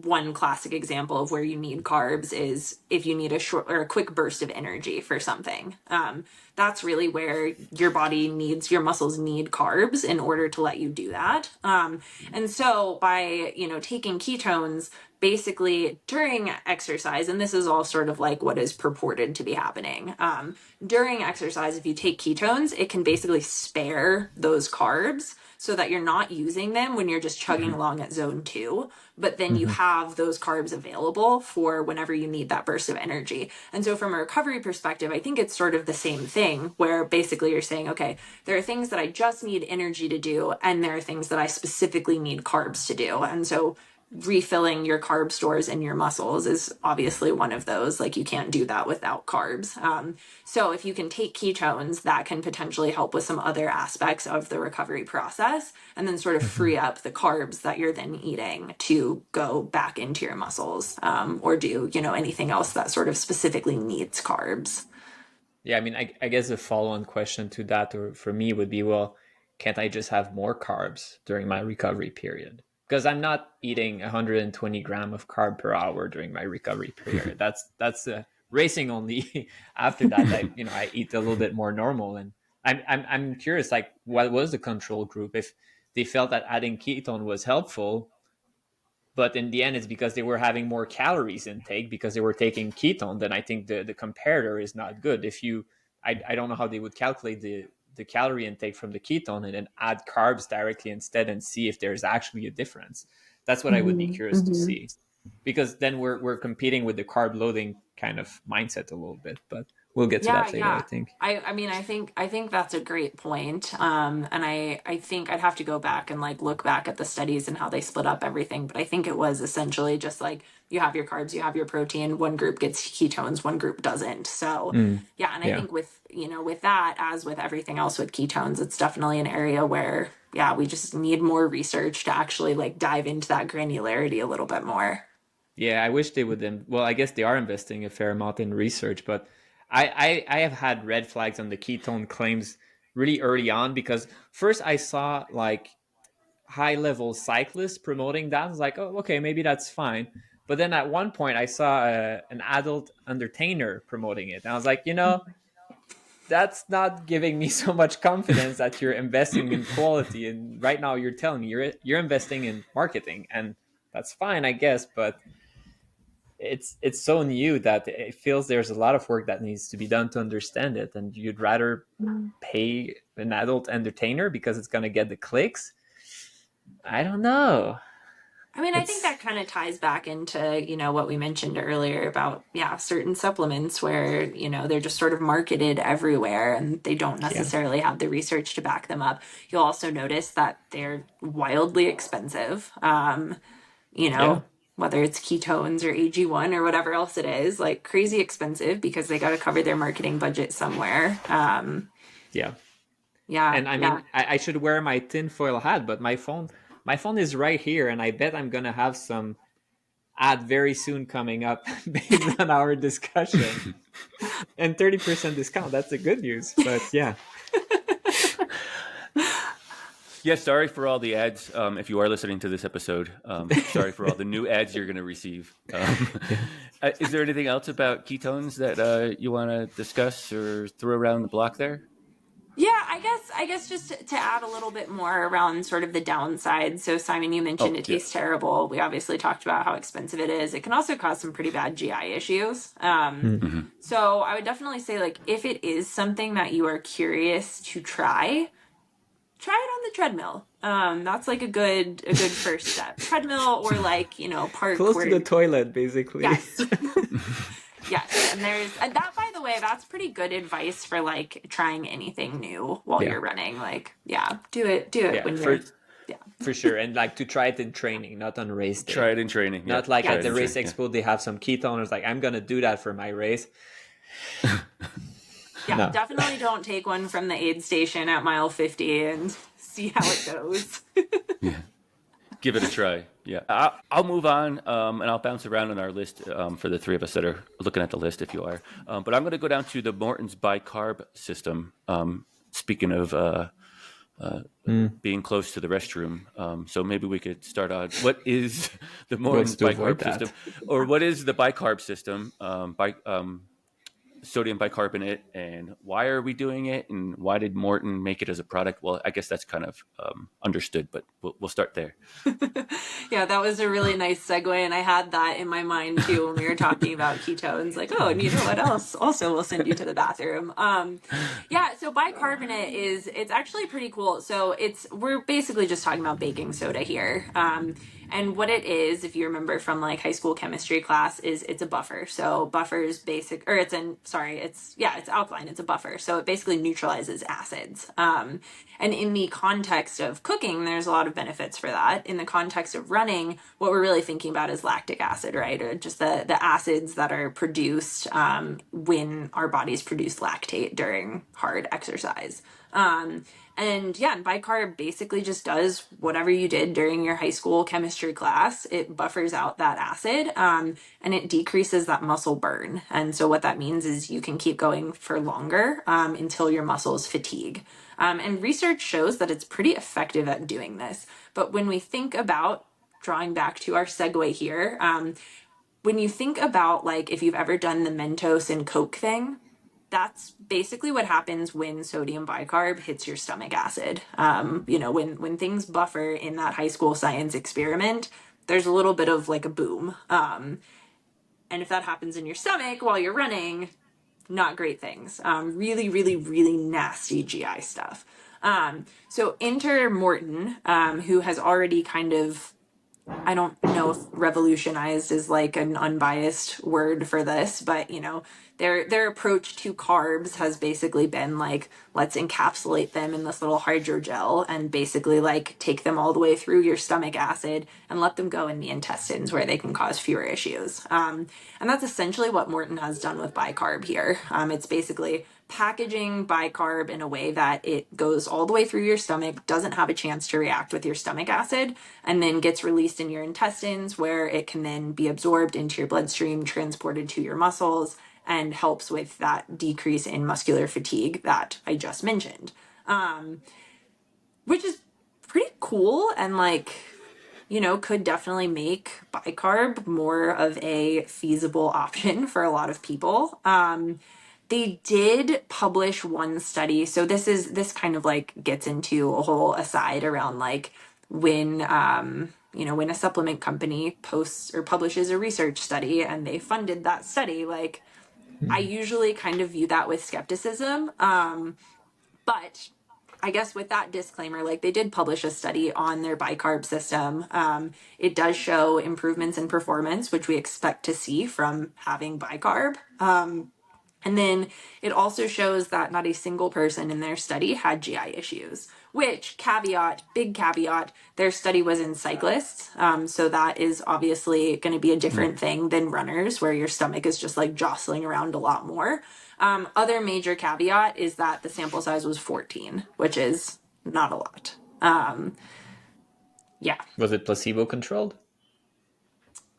one classic example of where you need carbs is if you need a short or a quick burst of energy for something. That's really where your muscles need carbs in order to let you do that. And so by, taking ketones, basically during exercise, and this is all sort of like what is purported to be happening. During exercise, if you take ketones, it can basically spare those carbs so that you're not using them when you're just chugging along at zone 2, but then you have those carbs available for whenever you need that burst of energy. And so from a recovery perspective, I think it's sort of the same thing where basically you're saying, okay, there are things that I just need energy to do, and there are things that I specifically need carbs to do. And so refilling your carb stores in your muscles is obviously one of those. Like, you can't do that without carbs. So if you can take ketones, that can potentially help with some other aspects of the recovery process, and then sort of free up the carbs that you're then eating to go back into your muscles, or do, anything else that sort of specifically needs carbs. Yeah, I mean, I guess a follow-on question to that, or for me, would be, well, can't I just have more carbs during my recovery period? Because I'm not eating 120 gram of carb per hour during my recovery period. That's racing only. After that, I eat a little bit more normal. And I'm curious, like, what was the control group? If they felt that adding ketone was helpful, but in the end it's because they were having more calories intake because they were taking ketone, then I think the comparator is not good. If you, I don't know how they would calculate the calorie intake from the ketone and then add carbs directly instead and see if there's actually a difference. That's what I would be curious to see, because then we're competing with the carb loading kind of mindset a little bit, but we'll get to that later, I think. I mean, I think that's a great point. And I think I'd have to go back and like look back at the studies and how they split up everything. But I think it was essentially just like, you have your carbs, you have your protein, one group gets ketones, one group doesn't. So yeah. And I think with, with that, as with everything else with ketones, it's definitely an area where, yeah, we just need more research to actually like dive into that granularity a little bit more. Yeah, I wish they would. Well, I guess they are investing a fair amount in research, but I have had red flags on the ketone claims really early on, because first I saw like high level cyclists promoting that. I was like, oh, okay, maybe that's fine. But then at one point I saw an adult entertainer promoting it. And I was like, that's not giving me so much confidence that you're investing in quality. And right now you're telling me you're investing in marketing, and that's fine, I guess. But it's so new that it feels there's a lot of work that needs to be done to understand it, and you'd rather pay an adult entertainer because it's going to get the clicks. I don't know. I mean, I think that kind of ties back into, what we mentioned earlier about, certain supplements where, they're just sort of marketed everywhere and they don't necessarily have the research to back them up. You'll also notice that they're wildly expensive. Whether it's ketones or AG1 or whatever else it is, like crazy expensive because they got to cover their marketing budget somewhere. Yeah. And I mean, I should wear my tinfoil hat, but my phone is right here, and I bet I'm going to have some ad very soon coming up based on our discussion. And 30% discount, that's the good news. But yeah. Yeah, sorry for all the ads. If you are listening to this episode, sorry for all the new ads you're going to receive. Is there anything else about ketones that you want to discuss or throw around the block there? Yeah, I guess just to add a little bit more around sort of the downside. So Simon, you mentioned it tastes terrible. We obviously talked about how expensive it is. It can also cause some pretty bad GI issues. So I would definitely say, like, if it is something that you are curious to try it on the treadmill. That's like a good first step. Treadmill, or like, park close to the toilet, basically. Yes. Yes, and that, by the way, that's pretty good advice for like trying anything new while you're running. Like, do it when you're for sure. And like to try it in training, not on race day. Try it in training. Not like at the race expo they have some ketoners. Like, I'm gonna do that for my race. Definitely don't take one from the aid station at mile 50 and see how it goes. Give it a try. Yeah, I'll move on, and I'll bounce around on our list for the three of us that are looking at the list, if you are. But I'm going to go down to the Morton's Bicarb system. Speaking of being close to the restroom, so maybe we could start on what is the Morton's Bicarb system, or what is the Bicarb system? sodium bicarbonate, and why are we doing it, and why did Morton make it as a product? Well, I guess that's kind of understood, but we'll start there. Yeah, that was a really nice segue, and I had that in my mind too when we were talking about ketones. Like, oh, and you know what else? Also, we'll send you to the bathroom. Yeah, so bicarbonate it's actually pretty cool. So we're basically just talking about baking soda here. And what it is, if you remember from like high school chemistry class, is it's a buffer. So buffers it's alkaline. It's a buffer. So it basically neutralizes acids. And in the context of cooking, there's a lot of benefits for that. In the context of running, what we're really thinking about is lactic acid, right? Or just the acids that are produced when our bodies produce lactate during hard exercise. And bicarb basically just does whatever you did during your high school chemistry class. It buffers out that acid, and it decreases that muscle burn. And so what that means is you can keep going for longer until your muscles fatigue. And research shows that it's pretty effective at doing this. But when we think about, drawing back to our segue here, when you think about like if you've ever done the Mentos and Coke thing, that's basically what happens when sodium bicarb hits your stomach acid. When things buffer in that high school science experiment, there's a little bit of like a boom. And if that happens in your stomach while you're running, not great things. Really, really, really nasty GI stuff. So enter Morton, who has already kind of, I don't know if revolutionized is like an unbiased word for this, but their approach to carbs has basically been like, let's encapsulate them in this little hydrogel and basically like take them all the way through your stomach acid and let them go in the intestines where they can cause fewer issues. And that's essentially what Morton has done with bicarb here. It's basically packaging bicarb in a way that it goes all the way through your stomach, doesn't have a chance to react with your stomach acid, and then gets released in your intestines where it can then be absorbed into your bloodstream, transported to your muscles, and helps with that decrease in muscular fatigue that I just mentioned. Which is pretty cool and could definitely make bicarb more of a feasible option for a lot of people. They did publish one study. So this kind of like gets into a whole aside around like when a supplement company posts or publishes a research study and they funded that study, like I usually kind of view that with skepticism. But I guess with that disclaimer, like they did publish a study on their bicarb system. It does show improvements in performance, which we expect to see from having bicarb. And then it also shows that not a single person in their study had GI issues, which big caveat, their study was in cyclists. So that is obviously going to be a different thing than runners where your stomach is just like jostling around a lot more. Other major caveat is that the sample size was 14, which is not a lot. Yeah. Was it placebo controlled?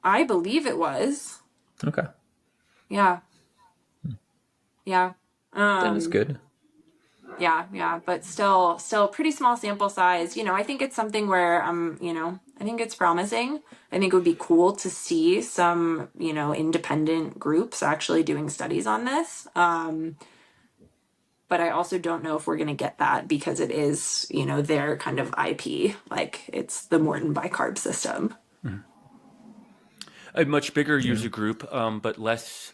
I believe it was. Okay. Yeah. Yeah. Then it's good. Yeah, but still pretty small sample size. I think it's something where I think it's promising. I think it would be cool to see some, independent groups actually doing studies on this. But I also don't know if we're going to get that because it is, their kind of IP, like it's the Morton bicarb system. A much bigger user group, but less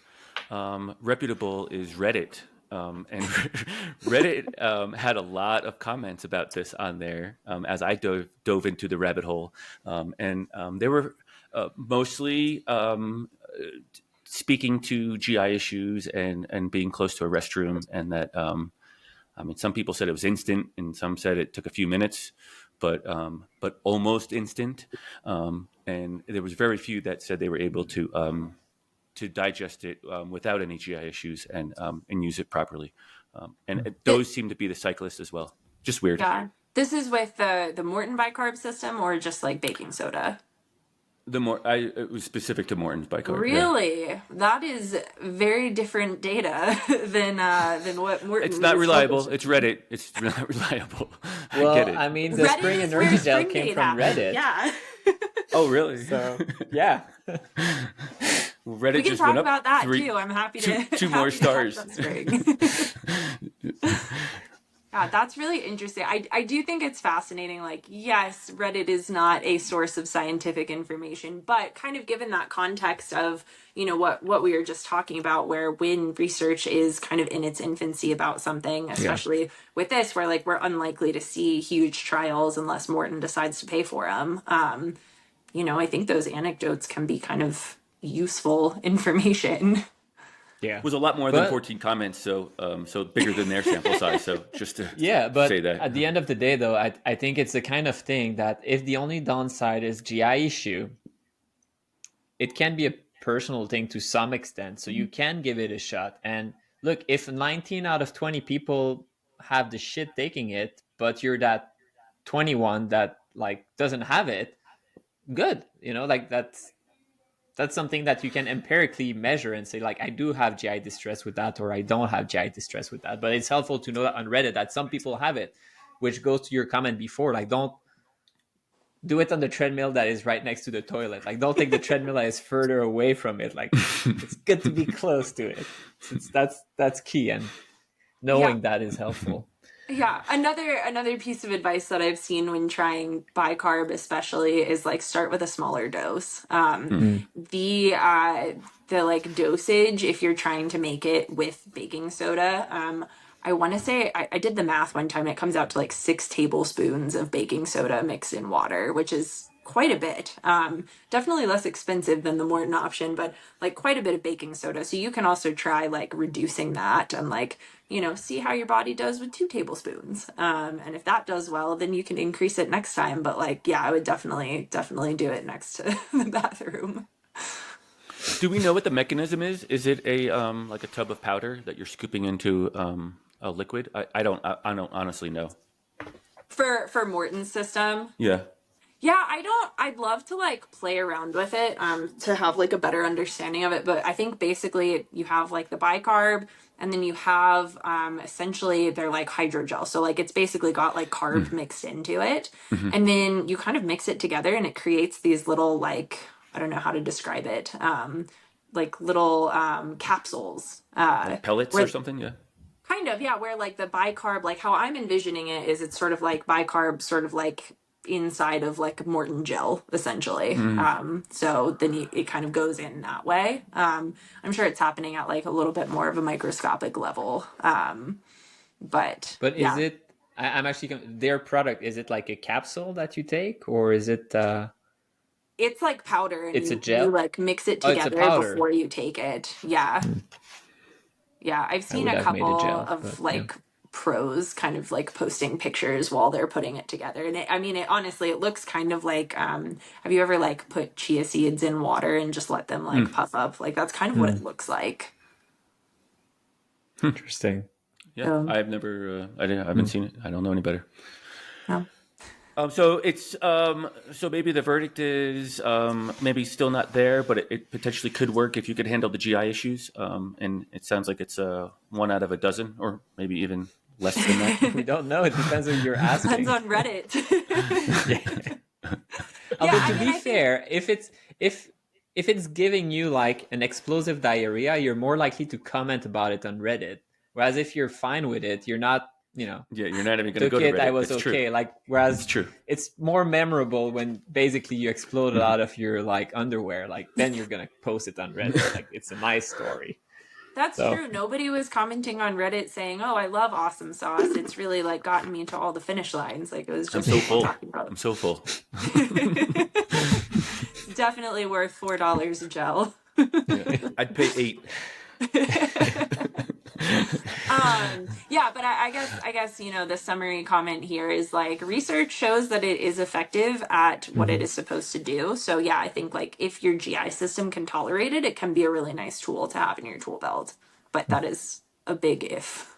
reputable is Reddit. And Reddit had a lot of comments about this on there as I dove into the rabbit hole. And they were mostly speaking to GI issues and being close to a restroom. And that, some people said it was instant and some said it took a few minutes, but almost instant. And there was very few that said they were able to digest it without any GI issues and use it properly. And those seem to be the cyclists as well. Just weird. Yeah. This is with the Morton bicarb system or just like baking soda? It was specific to Morton's bicarb. Really? Yeah. That is very different data than what Morton. It's not reliable. Publishing. It's Reddit. It's not reliable. Well, I get it. I mean, the Reddit spring energy gel came from Reddit. Yeah. Oh, really? So, yeah. Reddit We can just talk went up about that too. I'm happy to two more happy to have stars. that string. Yeah, that's really interesting. I do think it's fascinating. Like, yes, Reddit is not a source of scientific information, but kind of given that context of, what we were just talking about, where when research is kind of in its infancy about something, especially with this, where like we're unlikely to see huge trials unless Morton decides to pay for them. I think those anecdotes can be kind of useful information. Yeah. Was a lot more than 14 comments, so bigger than their sample size. So just to But say that. at the end of the day, though, I think it's the kind of thing that if the only downside is GI issue, it can be a personal thing to some extent. So you can give it a shot. And look, if 19 out of 20 people have the shit taking it, but you're that 21 that like doesn't have it, good. Like that's something that you can empirically measure and say, like, I do have GI distress with that, or I don't have GI distress with that. But it's helpful to know that on Reddit that some people have it, which goes to your comment before. Like, don't do it on the treadmill that is right next to the toilet. Like, don't take the treadmill that is further away from it. Like, it's good to be close to it. That's key, and knowing that is helpful. Yeah, another piece of advice that I've seen when trying bicarb especially is like start with a smaller dose. The like dosage, if you're trying to make it with baking soda, I want to say I did the math one time. It comes out to like 6 tablespoons of baking soda mixed in water, which is quite a bit. Definitely less expensive than the Morton option, but like quite a bit of baking soda. So you can also try like reducing that and like, see how your body does with 2 tablespoons. And if that does well, then you can increase it next time. But like, yeah, I would definitely do it next to the bathroom. Do we know what the mechanism is? Is it a like a tub of powder that you're scooping into a liquid? I don't honestly know. For Morton's system. Yeah. Yeah, I'd love to like play around with it to have like a better understanding of it, but I think basically you have like the bicarb and then you have essentially they're like hydrogel. So like it's basically got like carb mixed into it. And then you kind of mix it together and it creates these little like I don't know how to describe it. Like little capsules. Like pellets or something, yeah. Kind of, yeah, where like the bicarb, like how I'm envisioning it is it's sort of like bicarb sort of like inside of like Morton gel essentially. So then it kind of goes in that way. I'm sure it's happening at like a little bit more of a microscopic level. But is it I'm actually their product, is it like a capsule that you take, or is it it's like powder and it's a gel? You like mix it It's a together powder before you take it. Yeah. Yeah, I've seen a have made a couple gel, of like pros kind of like posting pictures while they're putting it together, and it honestly it looks kind of like have you ever like put chia seeds in water and just let them like puff up? Like that's kind of what it looks like. Interesting. Yeah, I've never I haven't seen it. I don't know any better. No. So it's so maybe the verdict is maybe still not there, but it potentially could work if you could handle the GI issues. And it sounds like it's 1 out of a dozen, or maybe even less than that. We don't know. It depends on who you're asking. Depends on Reddit. Although to be fair, if it's giving you like an explosive diarrhea, you're more likely to comment about it on Reddit. Whereas if you're fine with it, you're not. Yeah, you're not even going to go to Reddit. I was it's okay. True. Like, whereas it's true. It's more memorable when basically you exploded out of your like underwear. Like, then you're gonna post it on Reddit. Like, it's a nice story. That's true. Nobody was commenting on Reddit saying, "Oh, I love awesome sauce. It's really like gotten me to all the finish lines." Like it was just I'm so full. It's definitely worth $4 a gel. I'd pay 8. But I guess the summary comment here is like research shows that it is effective at what it is supposed to do. So yeah, I think like if your GI system can tolerate it, it can be a really nice tool to have in your tool belt. But that is a big if.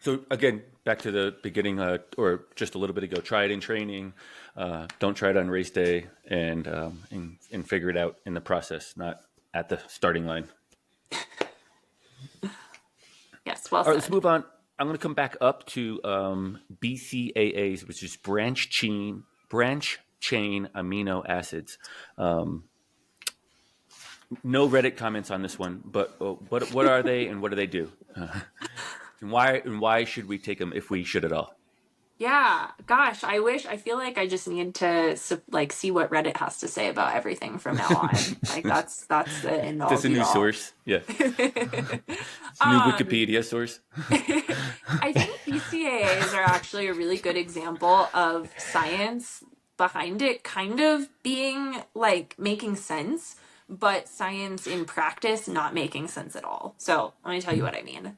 So again, back to the beginning, or just a little bit ago, try it in training. Don't try it on race day, and figure it out in the process, not at the starting line. Yes, well said. All right, let's move on. I'm going to come back up to BCAAs, which is branch chain amino acids. No Reddit comments on this one, but what are they and what do they do? And why should we take them if we should at all? Yeah, gosh, I feel like I just need to like see what Reddit has to say about everything from now on. Like that's the end all That's a be new all. source. Yeah. New um, Wikipedia source. I think BCAAs are actually a really good example of science behind it kind of being like making sense, but science in practice not making sense at all. So let me tell you what I mean.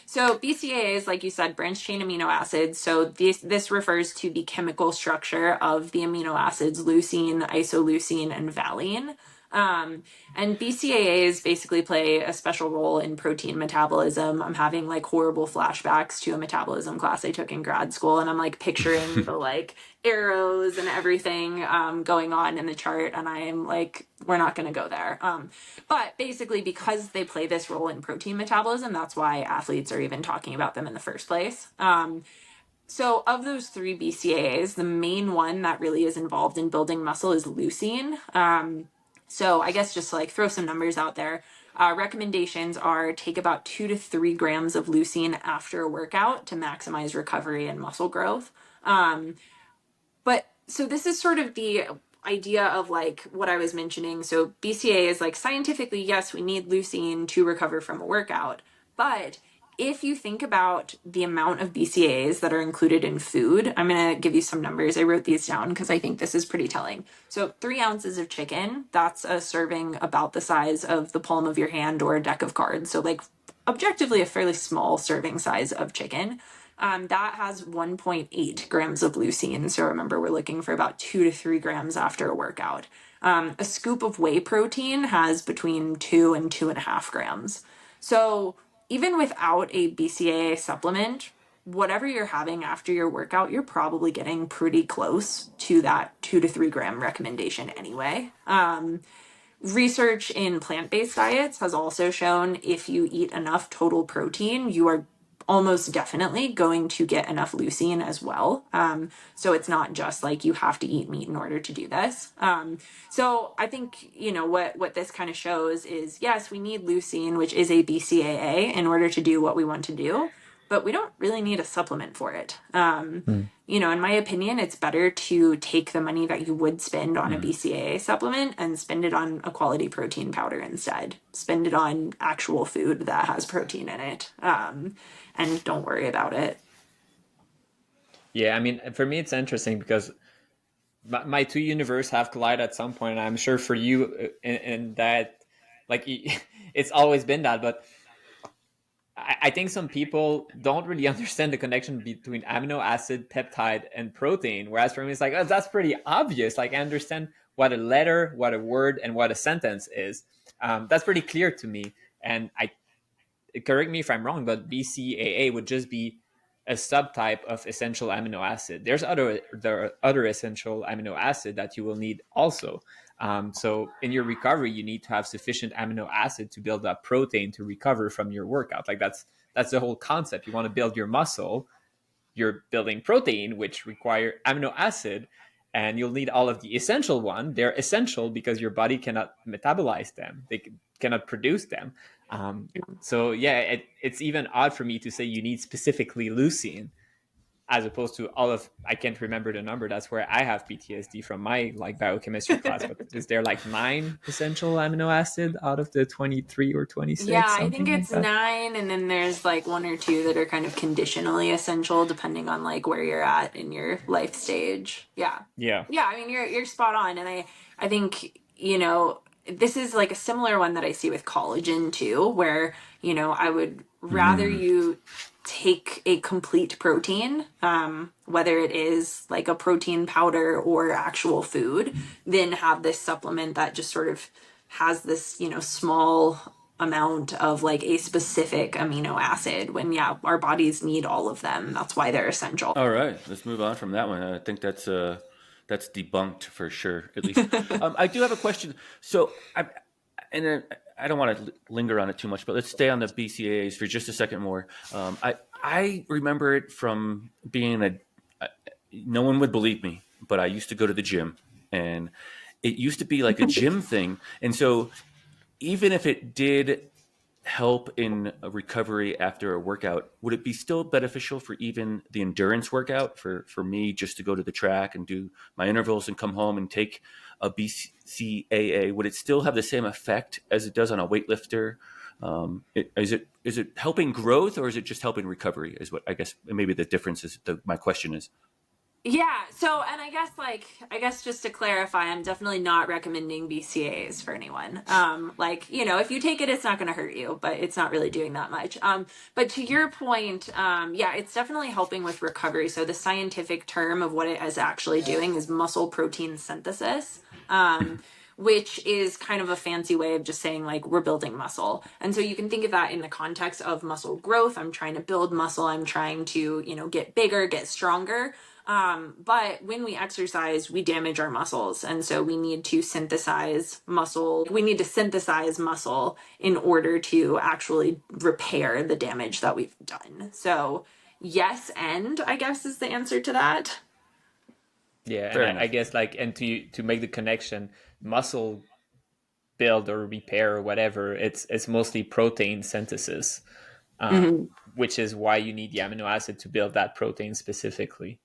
So BCAAs, like you said, branched chain amino acids. So this refers to the chemical structure of the amino acids leucine, isoleucine, and valine. Um, and BCAAs basically play a special role in protein metabolism. I'm having like horrible flashbacks to a metabolism class I took in grad school, and I'm like picturing the like arrows and everything going on in the chart, and I am like, we're not going to go there. But basically, because they play this role in protein metabolism, that's why athletes are even talking about them in the first place. So of those three BCAAs, the main one that really is involved in building muscle is leucine. So I guess just to like throw some numbers out there, recommendations are take about 2 to 3 grams of leucine after a workout to maximize recovery and muscle growth. But so this is sort of the idea of like what I was mentioning. So BCA is like scientifically, yes, we need leucine to recover from a workout. But if you think about the amount of BCAAs that are included in food, I'm going to give you some numbers. I wrote these down because I think this is pretty telling. So 3 ounces of chicken, that's a serving about the size of the palm of your hand or a deck of cards. So like objectively a fairly small serving size of chicken. That has 1.8 grams of leucine. So remember, we're looking for about 2 to 3 grams after a workout. A scoop of whey protein has between 2 and 2.5 grams. So even without a BCAA supplement, whatever you're having after your workout, you're probably getting pretty close to that 2 to 3 gram recommendation anyway. Research in plant-based diets has also shown if you eat enough total protein, you are almost definitely going to get enough leucine as well. So it's not just like you have to eat meat in order to do this. So I think, what this kind of shows is, yes, we need leucine, which is a BCAA, in order to do what we want to do, but we don't really need a supplement for it. In my opinion, it's better to take the money that you would spend on a BCAA supplement and spend it on a quality protein powder instead. Spend it on actual food that has protein in it, and don't worry about it. Yeah, I mean, for me, it's interesting because my two universes have collided at some point, and I'm sure for you, in that, like, it's always been that, but I think some people don't really understand the connection between amino acid, peptide, and protein. Whereas for me, it's like, oh, that's pretty obvious. Like I understand what a letter, what a word, and what a sentence is. That's pretty clear to me. And correct me if I'm wrong, but BCAA would just be a subtype of essential amino acid. There are other essential amino acid that you will need also. So in your recovery, you need to have sufficient amino acid to build up protein to recover from your workout. Like that's the whole concept. You want to build your muscle, you're building protein, which require amino acid, and you'll need all of the essential one. They're essential because your body cannot metabolize them. They cannot produce them. So yeah, it's even odd for me to say you need specifically leucine as opposed to all of, I can't remember the number. That's where I have PTSD from my like biochemistry class. But is there like 9 essential amino acid out of the 23 or Yeah, 26, I think something like it's that? 9, and then there's like 1 or 2 that are kind of conditionally essential depending on like where you're at in your life stage. Yeah. Yeah. Yeah, I mean you're spot on, and I think, this is like a similar one that I see with collagen too, where, I would rather you take a complete protein, whether it is like a protein powder or actual food, than have this supplement that just sort of has this, small amount of like a specific amino acid when, yeah, our bodies need all of them. That's why they're essential. All right, let's move on from that one. I think that's debunked for sure. At least I do have a question. So I don't want to linger on it too much, but let's stay on the BCAAs for just a second more. I remember it from being no one would believe me, but I used to go to the gym, and it used to be like a gym thing, and so even if it did help in a recovery after a workout, would it be still beneficial for even the endurance workout for me just to go to the track and do my intervals and come home and take a BCAA? Would it still have the same effect as it does on a weightlifter? Is it helping growth, or is it just helping recovery? Is what I guess maybe the difference is. My question is. Yeah. So, and I guess just to clarify, I'm definitely not recommending BCAAs for anyone. If you take it, it's not going to hurt you, but it's not really doing that much. But to your point, yeah, it's definitely helping with recovery. So the scientific term of what it is actually doing is muscle protein synthesis. Which is kind of a fancy way of just saying like we're building muscle. And so you can think of that in the context of muscle growth. I'm trying to build muscle. I'm trying to, get bigger, get stronger. But when we exercise, we damage our muscles. And so we need to synthesize muscle. We need to synthesize muscle in order to actually repair the damage that we've done. So yes, and I guess is the answer to that. Yeah, and I guess and to make the connection, muscle build or repair or whatever, it's mostly protein synthesis, which is why you need the amino acid to build that protein specifically.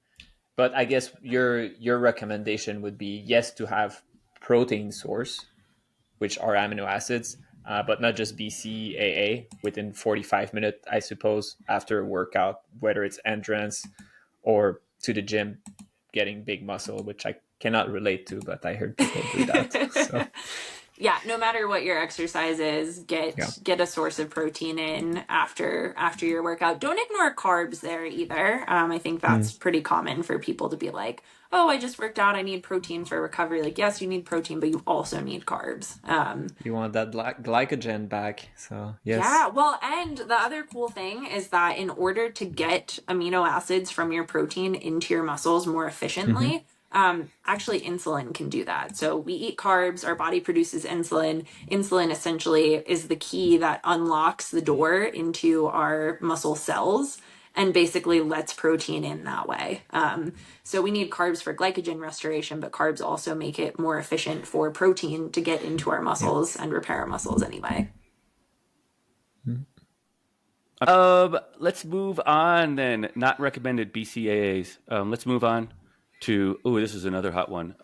But I guess your recommendation would be, yes, to have protein source, which are amino acids, but not just BCAA within 45 minutes, I suppose, after a workout, whether it's endurance or to the gym, getting big muscle, which I cannot relate to, but I heard people do that. So. Yeah, no matter what your exercise is, get a source of protein in after your workout. Don't ignore carbs there either. I think that's pretty common for people to be like, oh, I just worked out, I need protein for recovery. Like, yes, you need protein, but you also need carbs. You want that glycogen back, so yes. Yeah, well, and the other cool thing is that in order to get amino acids from your protein into your muscles more efficiently, actually insulin can do that. So we eat carbs, our body produces insulin. Insulin essentially is the key that unlocks the door into our muscle cells and basically lets protein in that way. So we need carbs for glycogen restoration, but carbs also make it more efficient for protein to get into our muscles and repair our muscles anyway. Let's move on then. Not recommended BCAAs. Let's move on to, this is another hot one.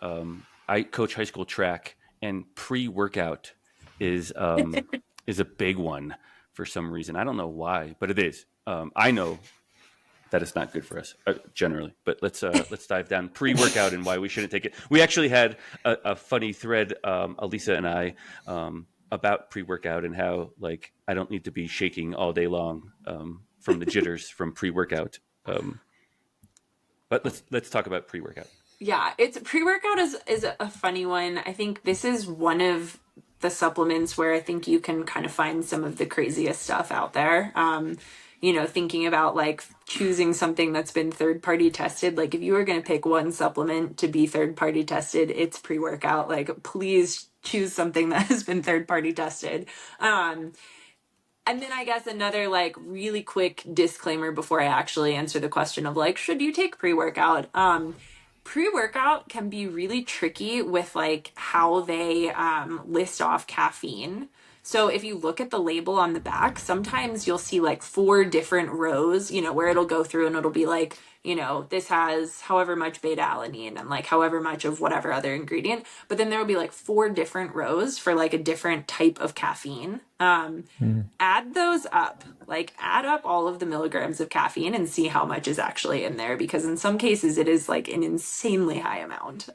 I coach high school track, and pre-workout is a big one for some reason. I don't know why, but it is. I know that it's not good for us generally, but let's dive down pre-workout and why we shouldn't take it. We actually had a funny thread, Alisa and I, about pre-workout and how I don't need to be shaking all day long from the jitters from pre-workout. But let's talk about pre-workout. Yeah, pre-workout is a funny one. I think this is one of the supplements where I think you can kind of find some of the craziest stuff out there. Thinking about choosing something that's been third-party tested. If you were going to pick one supplement to be third-party tested, it's pre-workout. Please choose something that has been third-party tested. And then I guess another really quick disclaimer before I actually answer the question of should you take pre-workout? Pre-workout can be really tricky with how they list off caffeine. So if you look at the label on the back, sometimes you'll see 4 different rows, where it'll go through and it'll be this has however much beta alanine and however much of whatever other ingredient. But then there will be 4 different rows for a different type of caffeine. Add those up, add up all of the milligrams of caffeine and see how much is actually in there, because in some cases it is an insanely high amount.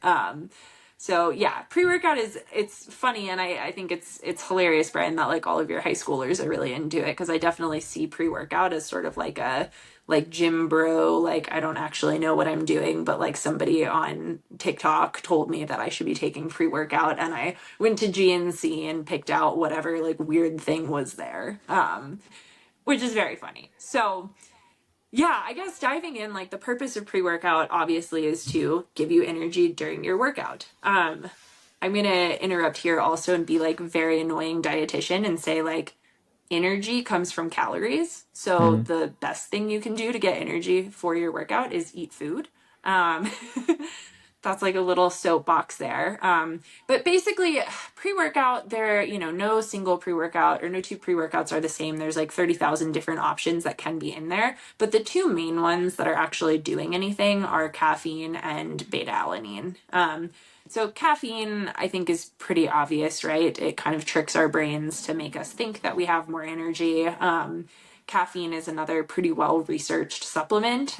So yeah, pre-workout it's funny, and I think it's hilarious, Brian, that all of your high schoolers are really into it, because I definitely see pre-workout as sort of a gym bro, I don't actually know what I'm doing, but somebody on TikTok told me that I should be taking pre-workout, and I went to GNC and picked out whatever weird thing was there, which is very funny. So yeah, I guess diving in, the purpose of pre-workout obviously is to give you energy during your workout. I'm going to interrupt here also and be very annoying dietitian and say energy comes from calories. So the best thing you can do to get energy for your workout is eat food. That's like a little soapbox there. But basically, pre-workout, there, no single pre-workout or no two pre-workouts are the same. There's like 30,000 different options that can be in there. But the two main ones that are actually doing anything are caffeine and beta-alanine. So caffeine, I think, is pretty obvious, right? It kind of tricks our brains to make us think that we have more energy. Caffeine is another pretty well-researched supplement.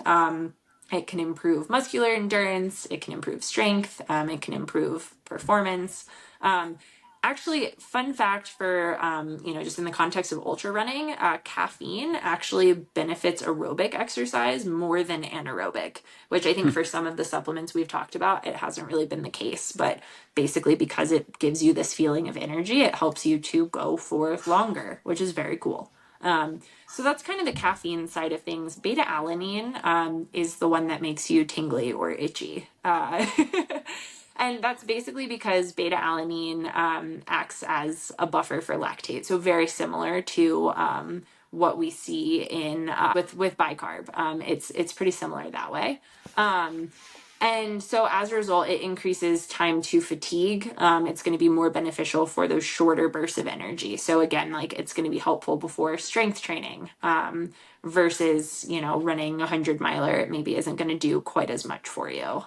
It can improve muscular endurance. It can improve strength. It can improve performance. Actually, fun fact for, just in the context of ultra running, caffeine actually benefits aerobic exercise more than anaerobic, which I think for some of the supplements we've talked about, it hasn't really been the case. But basically, because it gives you this feeling of energy, it helps you to go for longer, which is very cool. So that's kind of the caffeine side of things. Beta alanine is the one that makes you tingly or itchy. And that's basically because beta alanine acts as a buffer for lactate. So very similar to what we see in with bicarb. It's pretty similar that way. And so as a result, it increases time to fatigue. It's going to be more beneficial for those shorter bursts of energy. So again, like it's going to be helpful before strength training versus, running 100-miler. It maybe isn't going to do quite as much for you.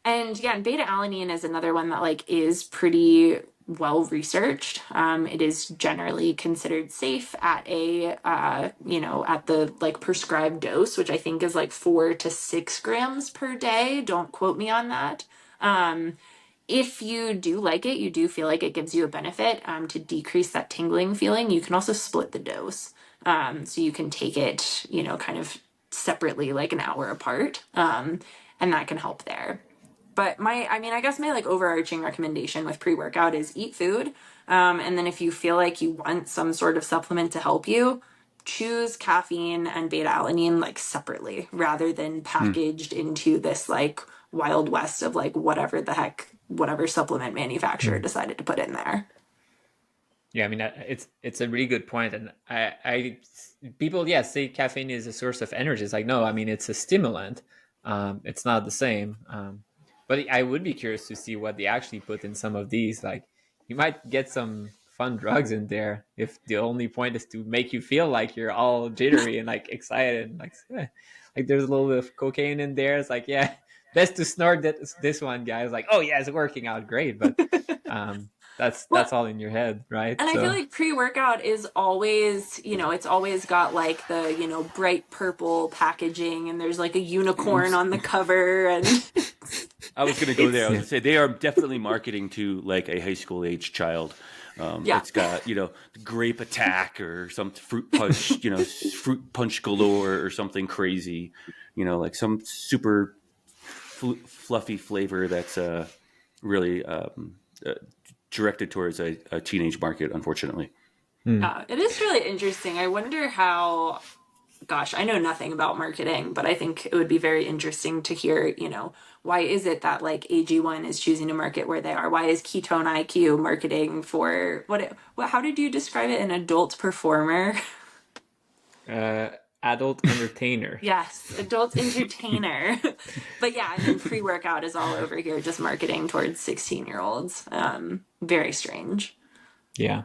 And yeah, beta alanine is another one that like is pretty well researched. It is generally considered safe at at the like prescribed dose, which I think is like 4 to 6 grams per day. Don't quote me on that. If you do like it, you do feel like it gives you a benefit to decrease that tingling feeling, you can also split the dose. So you can take it, kind of separately, like an hour apart. And that can help there. But I guess my like overarching recommendation with pre-workout is eat food. And then if you feel like you want some sort of supplement to help you, choose caffeine and beta alanine like separately rather than packaged into this like wild west of like whatever supplement manufacturer decided to put in there. Yeah, I mean it's a really good point, and I people say caffeine is a source of energy. It's like no, I mean it's a stimulant. It's not the same. But I would be curious to see what they actually put in some of these. Like, you might get some fun drugs in there if the only point is to make you feel like you're all jittery and like excited. Like there's a little bit of cocaine in there. It's like, yeah, best to snort this one, guys. Like, oh yeah, it's working out great, but that's all in your head, right? And I feel like pre-workout is always, it's always got like the, bright purple packaging and there's like a unicorn on the cover and I was going to go there. I was going to say they are definitely marketing to like a high school age child. It's got, grape attack or some fruit punch, fruit punch galore or something crazy, like some super fluffy flavor that's really directed towards a teenage market, unfortunately. It is really interesting. I wonder how, gosh, I know nothing about marketing, but I think it would be very interesting to hear, why is it that like AG1 is choosing to market where they are? Why is Ketone IQ marketing for how did you describe it? An adult performer? Adult entertainer. Yes, adult entertainer. But yeah, pre-workout is all over here just marketing towards 16-year-olds. Very strange. Yeah.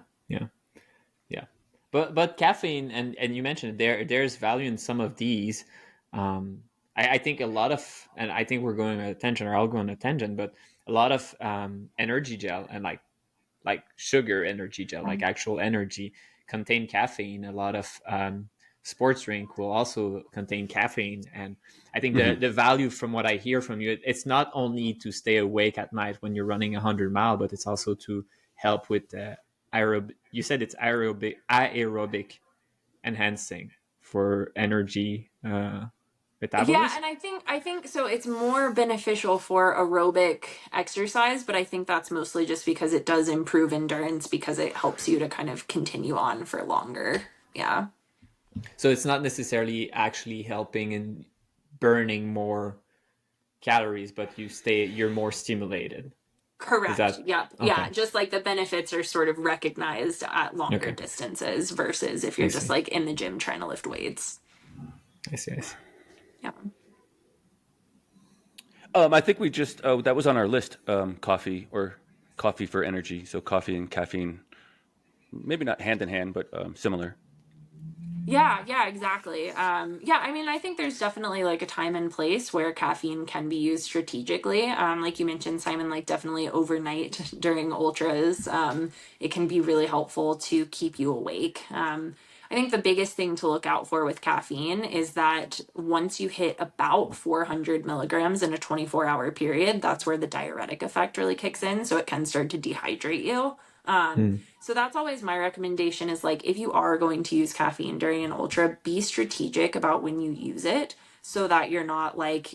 But caffeine, and you mentioned there's value in some of these. I think a lot of, and I think we're going on a tangent, or I'll go on a tangent, but a lot of energy gel and like sugar energy gel, like actual energy, contain caffeine. A lot of sports drink will also contain caffeine, and I think the value from what I hear from you, it's not only to stay awake at night when you're running 100-mile, but it's also to help with aerobic. You said it's aerobic enhancing for energy metabolism. Yeah, and I think so it's more beneficial for aerobic exercise, but I think that's mostly just because it does improve endurance because it helps you to kind of continue on for longer. Yeah. So it's not necessarily actually helping in burning more calories, but you're more stimulated. Correct. Yeah. Okay. Yeah. Just like the benefits are sort of recognized at longer distances versus if you're just like in the gym trying to lift weights. I see. Yeah. I think we just that was on our list. Coffee or coffee for energy. So coffee and caffeine, maybe not hand in hand, but similar. Yeah, exactly. Yeah, I mean, I think there's definitely like a time and place where caffeine can be used strategically. Like you mentioned, Simon, like definitely overnight during ultras, it can be really helpful to keep you awake. I think the biggest thing to look out for with caffeine is that once you hit about 400 milligrams in a 24-hour period, that's where the diuretic effect really kicks in. So it can start to dehydrate you. So that's always my recommendation is like if you are going to use caffeine during an ultra, be strategic about when you use it so that you're not like,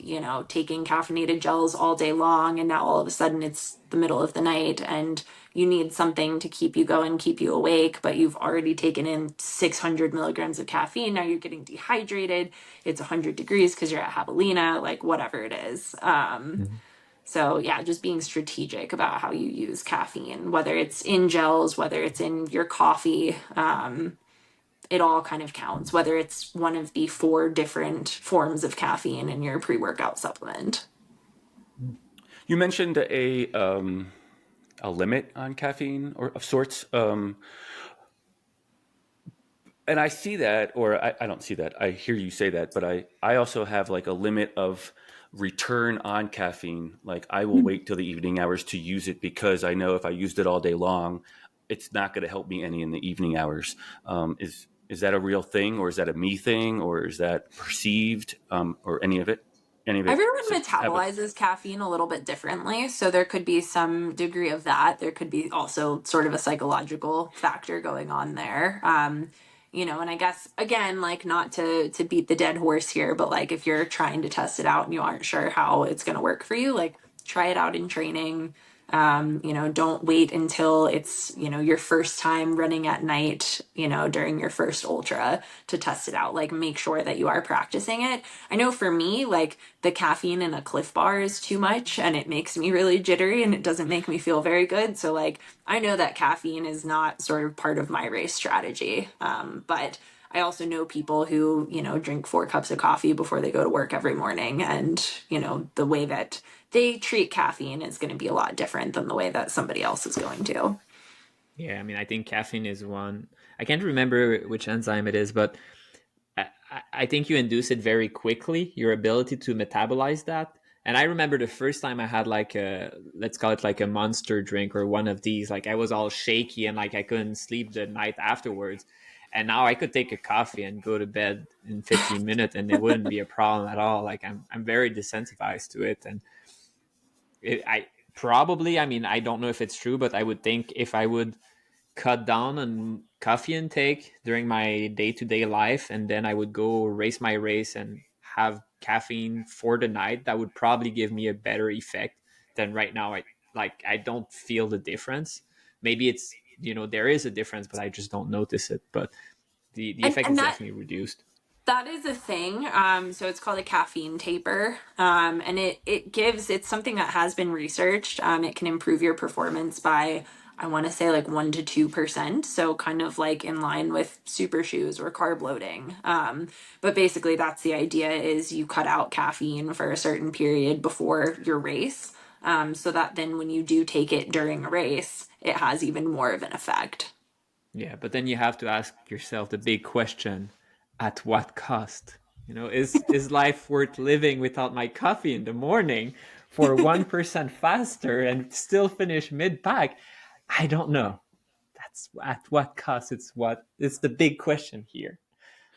taking caffeinated gels all day long and now all of a sudden it's the middle of the night and you need something to keep you going, keep you awake, but you've already taken in 600 milligrams of caffeine. Now you're getting dehydrated. It's 100 degrees because you're at javelina, like whatever it is. So yeah, just being strategic about how you use caffeine, whether it's in gels, whether it's in your coffee, it all kind of counts, whether it's one of the 4 different forms of caffeine in your pre-workout supplement. You mentioned a limit on caffeine or of sorts. And I see that, or I don't see that. I hear you say that, but I also have like a limit of return on caffeine. Like I will wait till the evening hours to use it because I know if I used it all day long, it's not going to help me any in the evening hours. Is that a real thing, or is that a me thing, or is that perceived, or any of it? Any of it? Everyone metabolizes caffeine a little bit differently, so there could be some degree of that. There could be also sort of a psychological factor going on there. And I guess again, like not to beat the dead horse here, but like if you're trying to test it out and you aren't sure how it's going to work for you, like try it out in training. Don't wait until it's, your first time running at night, during your first ultra to test it out. Like make sure that you are practicing it. I know for me, like the caffeine in a Cliff Bar is too much and it makes me really jittery and it doesn't make me feel very good. So like I know that caffeine is not sort of part of my race strategy. But I also know people who, drink 4 cups of coffee before they go to work every morning. And, the way that they treat caffeine is going to be a lot different than the way that somebody else is going to. Yeah, I mean, I think caffeine is one. I can't remember which enzyme it is, but I think you induce it very quickly, your ability to metabolize that. And I remember the first time I had like let's call it like a monster drink or one of these, like I was all shaky and like I couldn't sleep the night afterwards. And now I could take a coffee and go to bed in 15 minutes and it wouldn't be a problem at all. Like I'm very desensitized to it. And I mean, I don't know if it's true, but I would think if I would cut down on coffee intake during my day-to-day life and then I would go race my race and have caffeine for the night, that would probably give me a better effect than right now. I don't feel the difference. Maybe it's, there is a difference, but I just don't notice it. But the effect And is that definitely reduced. That is a thing. So it's called a caffeine taper. And it's something that has been researched. It can improve your performance by, I want to say like 1 to 2%. So kind of like in line with super shoes or carb loading. But basically that's the idea is you cut out caffeine for a certain period before your race. So that then when you do take it during a race, it has even more of an effect. Yeah, but then you have to ask yourself the big question: at what cost? Is life worth living without my coffee in the morning for 1% faster and still finish mid pack? I don't know. That's at what cost. It's the big question here.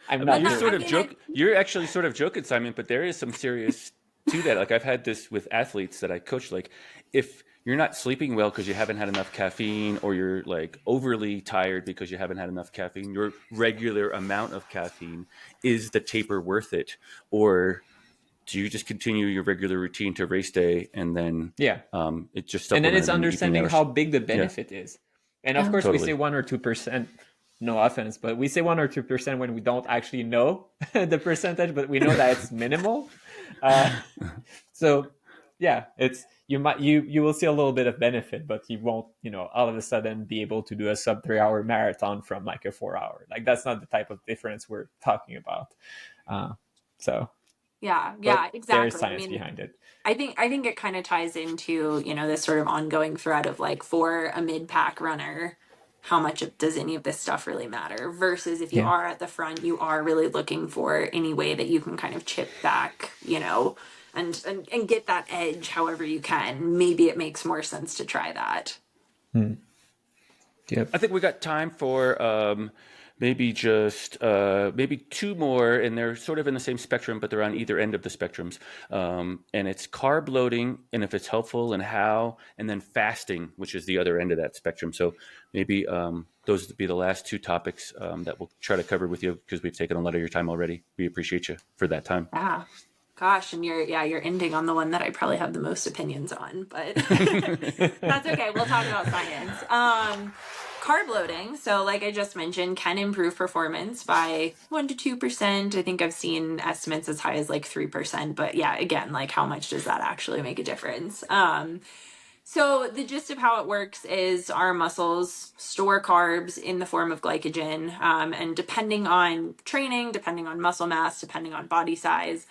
I'm not You're sure. sort of joke. You're actually sort of joking, Simon, but there is some serious to that. Like I've had this with athletes that I coach. Like if you're not sleeping well because you haven't had enough caffeine, or you're like overly tired because you haven't had enough caffeine, your regular amount of caffeine, is the taper worth it, or do you just continue your regular routine to race day and then Yeah. it just And then supplemented it's in the evening understanding hours? how big the Yeah, benefit is. And of Yeah. course, we say totally. 1 or 2%. No offense, but we say 1 or 2% when we don't actually know the percentage, but we know that it's minimal. So yeah, it's you will see a little bit of benefit, but you won't all of a sudden be able to do a sub 3 hour marathon from like a 4 hour. Like that's not the type of difference we're talking about. So Yeah, but yeah, there's exactly. I science mean, behind it. I think it kind of ties into, this sort of ongoing thread of like for a mid-pack runner, how much does any of this stuff really matter? Versus if you Yeah. are at the front, you are really looking for any way that you can kind of chip back, and get that edge however you can. Maybe it makes more sense to try that. Yep. I think we got time for maybe two more, and they're sort of in the same spectrum, but they're on either end of the spectrums. And it's carb loading, and if it's helpful, and how, and then fasting, which is the other end of that spectrum. So maybe those would be the last two topics that we'll try to cover with you because we've taken a lot of your time already. We appreciate you for that time. Yeah. Gosh, and you're ending on the one that I probably have the most opinions on, but that's okay. We'll talk about science. Carb loading, so like I just mentioned, can improve performance by 1 to 2%. I think I've seen estimates as high as like 3%, but yeah, again, like how much does that actually make a difference? So the gist of how it works is our muscles store carbs in the form of glycogen, and depending on training, depending on muscle mass, depending on body size,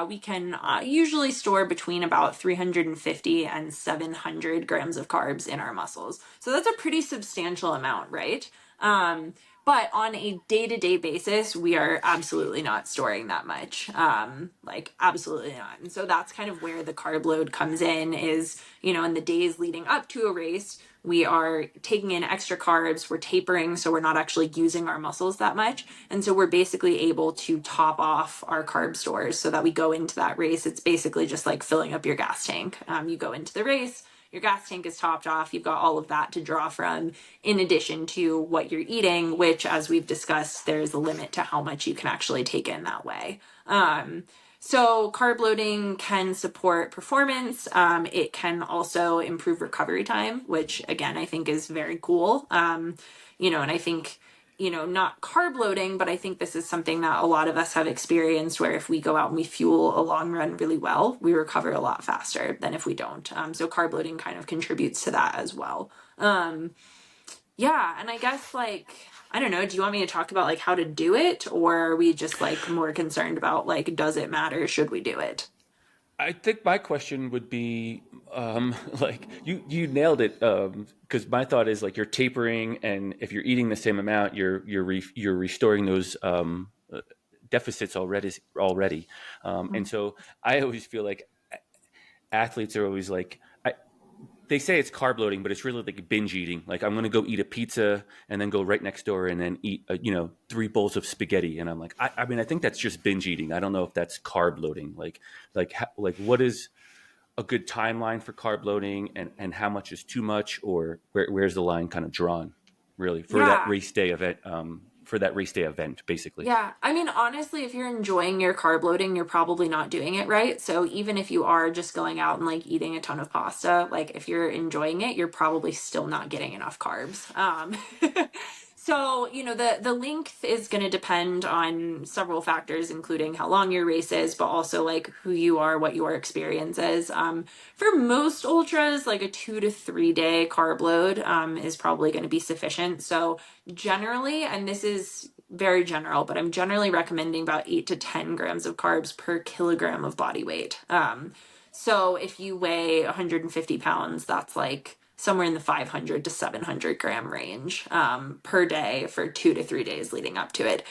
we can usually store between about 350 and 700 grams of carbs in our muscles. So that's a pretty substantial amount, right? But on a day-to-day basis, we are absolutely not storing that much. Like absolutely not. And so that's kind of where the carb load comes in is, in the days leading up to a race, we are taking in extra carbs, we're tapering, so we're not actually using our muscles that much. And so we're basically able to top off our carb stores so that we go into that race. It's basically just like filling up your gas tank. You go into the race, your gas tank is topped off. You've got all of that to draw from, in addition to what you're eating, which, as we've discussed, there's a limit to how much you can actually take in that way. So carb loading can support performance. It can also improve recovery time, which again, I think is very cool. And I think, not carb loading, but I think this is something that a lot of us have experienced where if we go out and we fuel a long run really well, we recover a lot faster than if we don't. So carb loading kind of contributes to that as well. Yeah, and I guess like I don't know, do you want me to talk about like how to do it, or are we just like more concerned about like does it matter, should we do it? I think my question would be, like you nailed it, because my thought is like you're tapering, and if you're eating the same amount, you're restoring those deficits already, and so I always feel like athletes are always like they say it's carb loading, but it's really like binge eating. Like I'm going to go eat a pizza and then go right next door and then eat, 3 bowls of spaghetti. And I'm like, I mean, I think that's just binge eating. I don't know if that's carb loading. Like what is a good timeline for carb loading, and how much is too much, or where's the line kind of drawn really for that Yeah. race day event, basically. Yeah, I mean, honestly, if you're enjoying your carb loading, you're probably not doing it right. So even if you are just going out and like eating a ton of pasta, like if you're enjoying it, you're probably still not getting enough carbs. So, the length is going to depend on several factors, including how long your race is, but also like who you are, what your experience is. For most ultras, like a 2 to 3 day carb load is probably going to be sufficient. So generally, and this is very general, but I'm generally recommending about 8 to 10 grams of carbs per kilogram of body weight. So if you weigh 150 pounds, that's like somewhere in the 500 to 700 gram range per day for 2 to 3 days leading up to it.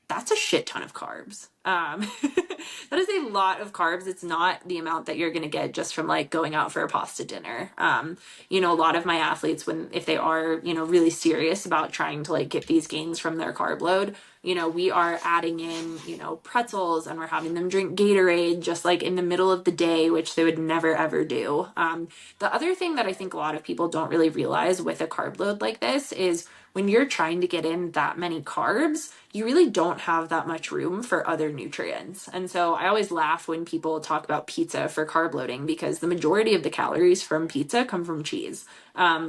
That's a shit ton of carbs. That is a lot of carbs. It's not the amount that you're going to get just from like going out for a pasta dinner. A lot of my athletes, if they are, really serious about trying to like get these gains from their carb load, we are adding in, pretzels, and we're having them drink Gatorade just like in the middle of the day, which they would never ever do. The other thing that I think a lot of people don't really realize with a carb load like this is when you're trying to get in that many carbs, you really don't have that much room for other nutrients. And so I always laugh when people talk about pizza for carb loading because the majority of the calories from pizza come from cheese,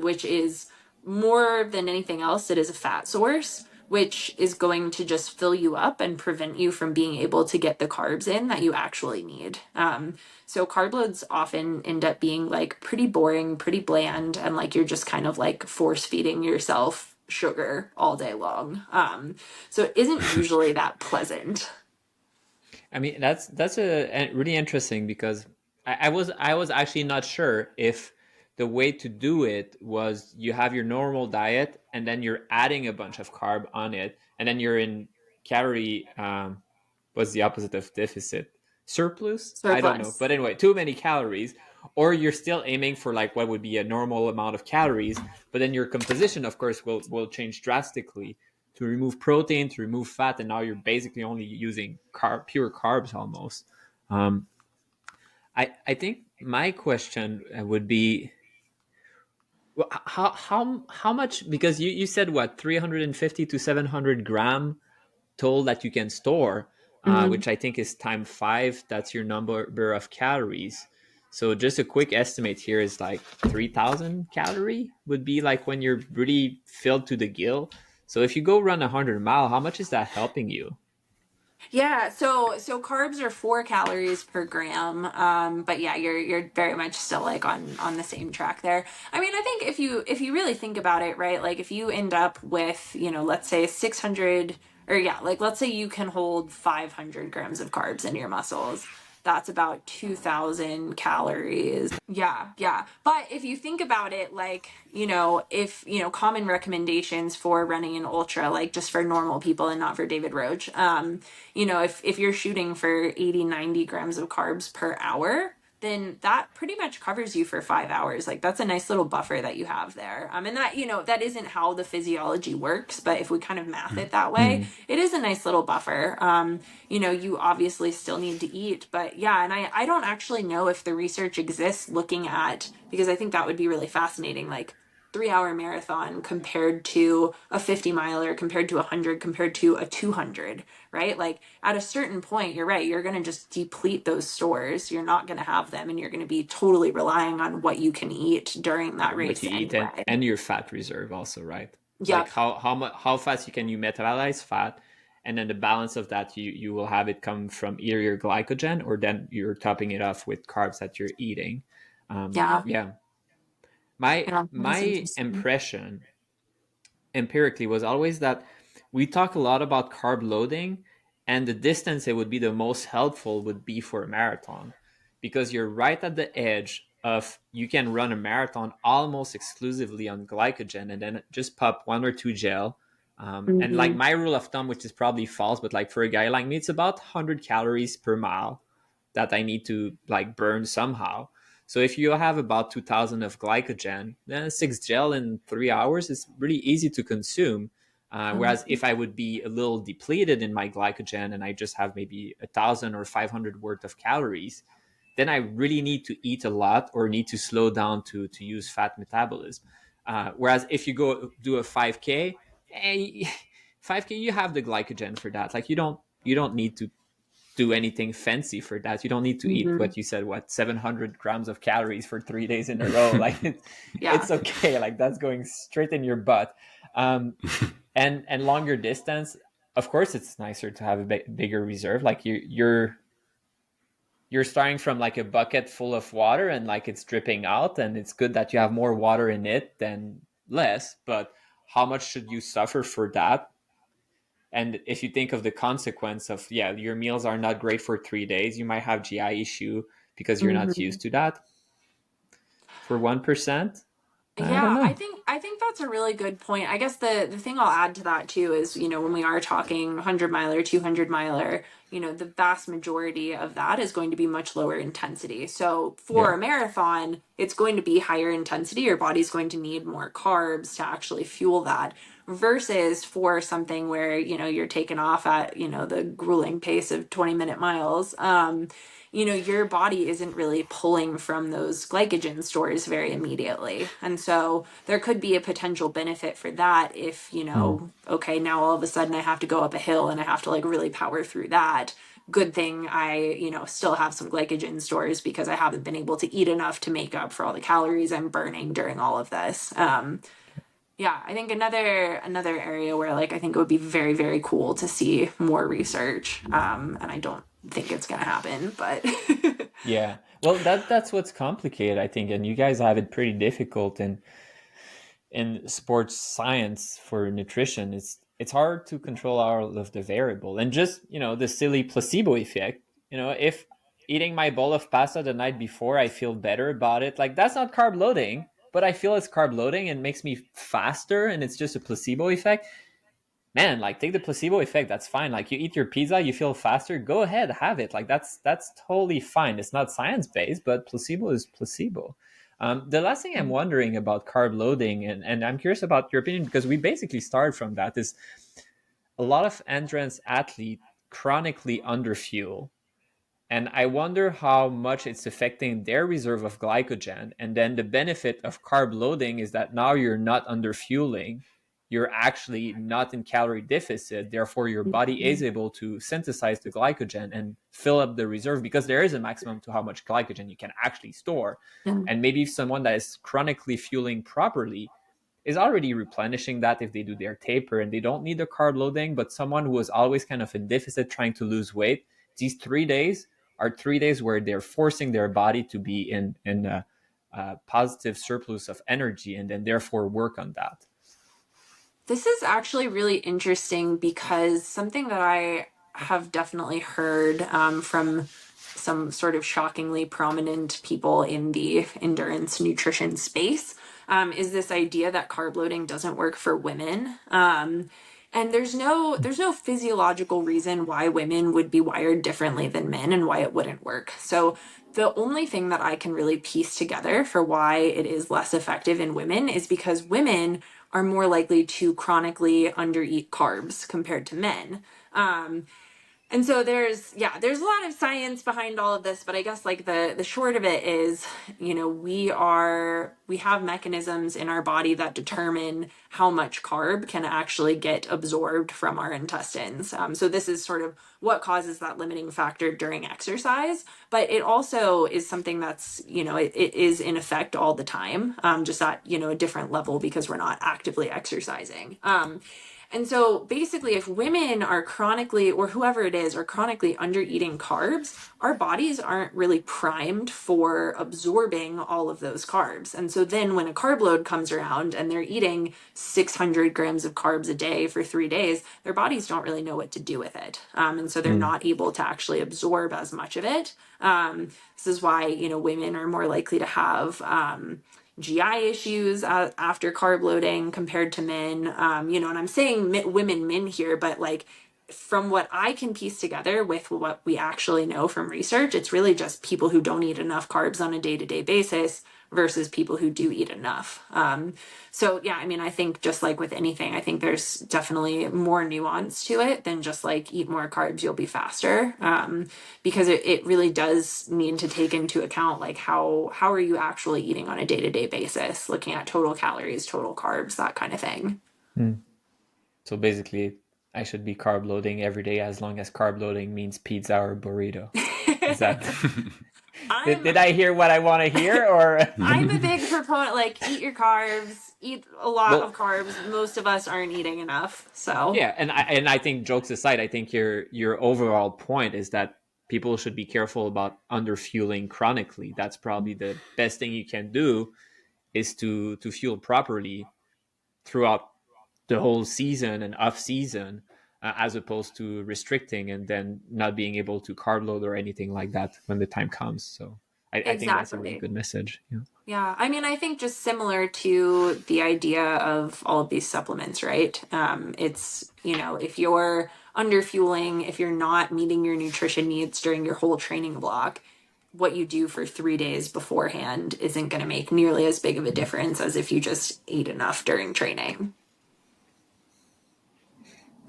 which is more than anything else, it is a fat source, which is going to just fill you up and prevent you from being able to get the carbs in that you actually need. So carb loads often end up being like pretty boring, pretty bland, and like you're just kind of like force feeding yourself sugar all day long. So it isn't usually that pleasant. I mean, that's a really interesting, because I was actually not sure if the way to do it was you have your normal diet and then you're adding a bunch of carb on it, and then you're in calorie, what's the opposite of deficit? Surplus? I don't know. Surplus. But anyway, too many calories. Or you're still aiming for like what would be a normal amount of calories, but then your composition, of course, will change drastically to remove protein, to remove fat, and now you're basically only using pure carbs almost. Um, I think my question would be, how much, because you said what, 350 to 700 gram total that you can store, Mhm. which I think is time five. That's your number of calories. So just a quick estimate here is like 3,000 calorie would be like when you're really filled to the gill. So if you go run 100 mile, how much is that helping you? Yeah, so carbs are 4 calories per gram. But yeah, you're very much still like on the same track there. I mean, I think if you really think about it, right? Like if you end up with, let's say 600, or yeah, like let's say you can hold 500 grams of carbs in your muscles. That's about 2,000 calories. Yeah, yeah. But if you think about it, like, if, common recommendations for running an ultra, like just for normal people and not for David Roach, if you're shooting for 80, 90 grams of carbs per hour, then that pretty much covers you for 5 hours. Like that's a nice little buffer that you have there. And that, that isn't how the physiology works, but if we kind of math it that way, Mm. it is a nice little buffer. You obviously still need to eat, but yeah, and I don't actually know if the research exists looking at, because I think that would be really fascinating, like 3 hour marathon compared to a 50 miler, compared to 100, compared to a 200, right? Like at a certain point, you're right, you're going to just deplete those stores. You're not going to have them, and you're going to be totally relying on what you can eat during that What race you eat, anyway. and your fat reserve also, right? Like Yep. how fast you metabolize fat, and then the balance of that, you will have it come from either your glycogen, or then you're topping it off with carbs that you're eating. Yeah. Yeah, my Yeah. That's my interesting. impression empirically was always that we talk a lot about carb loading, and the distance it would be the most helpful would be for a marathon, because you're right at the edge of, you can run a marathon almost exclusively on glycogen and then just pop one or two gel. And like Mm-hmm. my rule of thumb, which is probably false, but like for a guy like me, it's about 100 calories per mile that I need to like burn somehow. So if you have about 2,000 of glycogen, then six gel in 3 hours is really easy to consume. Whereas if I would be a little depleted in my glycogen and I just have maybe 1,000 or 500 worth of calories, then I really need to eat a lot or need to slow down to use fat metabolism. Whereas if you go do a 5K, 5K, you have the glycogen for that. Like you don't need to do anything fancy for that. You don't need to eat Mm-hmm. what you said, what, 700 grams of calories for 3 days in a row. Like Yeah. it's okay. Like that's going straight in your butt. Um, and longer distance, of course, it's nicer to have a bigger reserve. Like you're starting from like a bucket full of water and like it's dripping out, and it's good that you have more water in it than less. But how much should you suffer for that? And if you think of the consequence of, yeah, your meals are not great for 3 days, you might have GI issue because you're not Mm-hmm. used to that. For 1%, I don't Yeah, I know. think I think that's a really good point. I guess the thing I'll add to that too is, when we are talking 100 miler, 200 miler, the vast majority of that is going to be much lower intensity. So for Yeah. a marathon, it's going to be higher intensity. Your body's going to need more carbs to actually fuel that. Versus for something where, you're taking off at, the grueling pace of 20-minute miles. Your body isn't really pulling from those glycogen stores very immediately. And so there could be a potential benefit for that if, Mm. okay, now all of a sudden I have to go up a hill and I have to like really power through that. Good thing I, still have some glycogen stores because I haven't been able to eat enough to make up for all the calories I'm burning during all of this. Yeah, I think another area where like I think it would be very, very cool to see more research. And I don't think it's gonna happen, but Yeah. Well, that's what's complicated, I think, and you guys have it pretty difficult in sports science for nutrition. It's it's hard to control all of the variable. And just, the silly placebo effect, if eating my bowl of pasta the night before, I feel better about it. Like, that's not carb loading, but I feel it's carb loading and makes me faster, and it's just a placebo effect. Man, like, take the placebo effect. That's fine. Like, you eat your pizza, you feel faster. Go ahead, have it. Like, that's totally fine. It's not science based, but placebo is placebo. The last thing I'm wondering about carb loading, and I'm curious about your opinion, because we basically started from that, is a lot of endurance athletes chronically underfuel. And I wonder how much it's affecting their reserve of glycogen. And then the benefit of carb loading is that now you're not underfueling. You're actually not in calorie deficit. Therefore, your body is able to synthesize the glycogen and fill up the reserve, because there is a maximum to how much glycogen you can actually store. And maybe someone that is chronically fueling properly is already replenishing that if they do their taper and they don't need the carb loading. But someone who is always kind of in deficit trying to lose weight, these 3 days are 3 days where they're forcing their body to be in a positive surplus of energy, and then therefore work on that. This is actually really interesting, because something that I have definitely heard from some sort of shockingly prominent people in the endurance nutrition space is this idea that carb loading doesn't work for women. And there's no physiological reason why women would be wired differently than men and why it wouldn't work. So the only thing that I can really piece together for why it is less effective in women is because women are more likely to chronically undereat carbs compared to men. And so there's a lot of science behind all of this, but I guess like the short of it is, we have mechanisms in our body that determine how much carb can actually get absorbed from our intestines. So this is sort of what causes that limiting factor during exercise, but it also is something that's, it is in effect all the time, just at, a different level because we're not actively exercising. And so basically, if women are chronically, or whoever it is, are chronically under eating carbs, our bodies aren't really primed for absorbing all of those carbs. And so then when a carb load comes around and they're eating 600 grams of carbs a day for 3 days, their bodies don't really know what to do with it. And so they're not able to actually absorb as much of it. This is why, women are more likely to have GI issues after carb loading compared to men, and I'm saying women, men here, but like from what I can piece together with what we actually know from research, it's really just people who don't eat enough carbs on a day-to-day basis versus people who do eat enough. So yeah, I think just like with anything, I think there's definitely more nuance to it than just like eat more carbs, you'll be faster. Because it really does need to take into account like how are you actually eating on a day-to-day basis, looking at total calories, total carbs, that kind of thing. So basically, I should be carb loading every day as long as carb loading means pizza or burrito. Is that... Did I hear what I want to hear? Or I'm a big proponent, like eat your carbs, eat a lot of carbs. Most of us aren't eating enough. So yeah, and I think, jokes aside, I think your overall point is that people should be careful about underfueling chronically. That's probably the best thing you can do, is to fuel properly throughout the whole season and off season, as opposed to restricting and then not being able to carb load or anything like that when the time comes. So I think that's a really good message. Yeah. I think just similar to the idea of all of these supplements, right? It's, if you're underfueling, if you're not meeting your nutrition needs during your whole training block, what you do for 3 days beforehand isn't going to make nearly as big of a difference as if you just ate enough during training.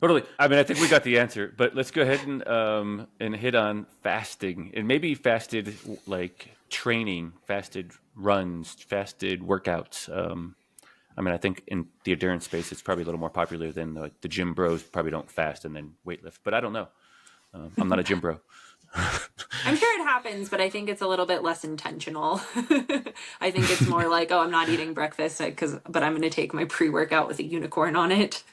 Totally. I think we got the answer, but let's go ahead and hit on fasting, and maybe fasted like training, fasted runs, fasted workouts. I think in the endurance space, it's probably a little more popular than the gym bros probably don't fast and then weightlift, but I don't know. I'm not a gym bro. I'm sure it happens, but I think it's a little bit less intentional. I think it's more like, I'm not eating breakfast but I'm going to take my pre-workout with a unicorn on it.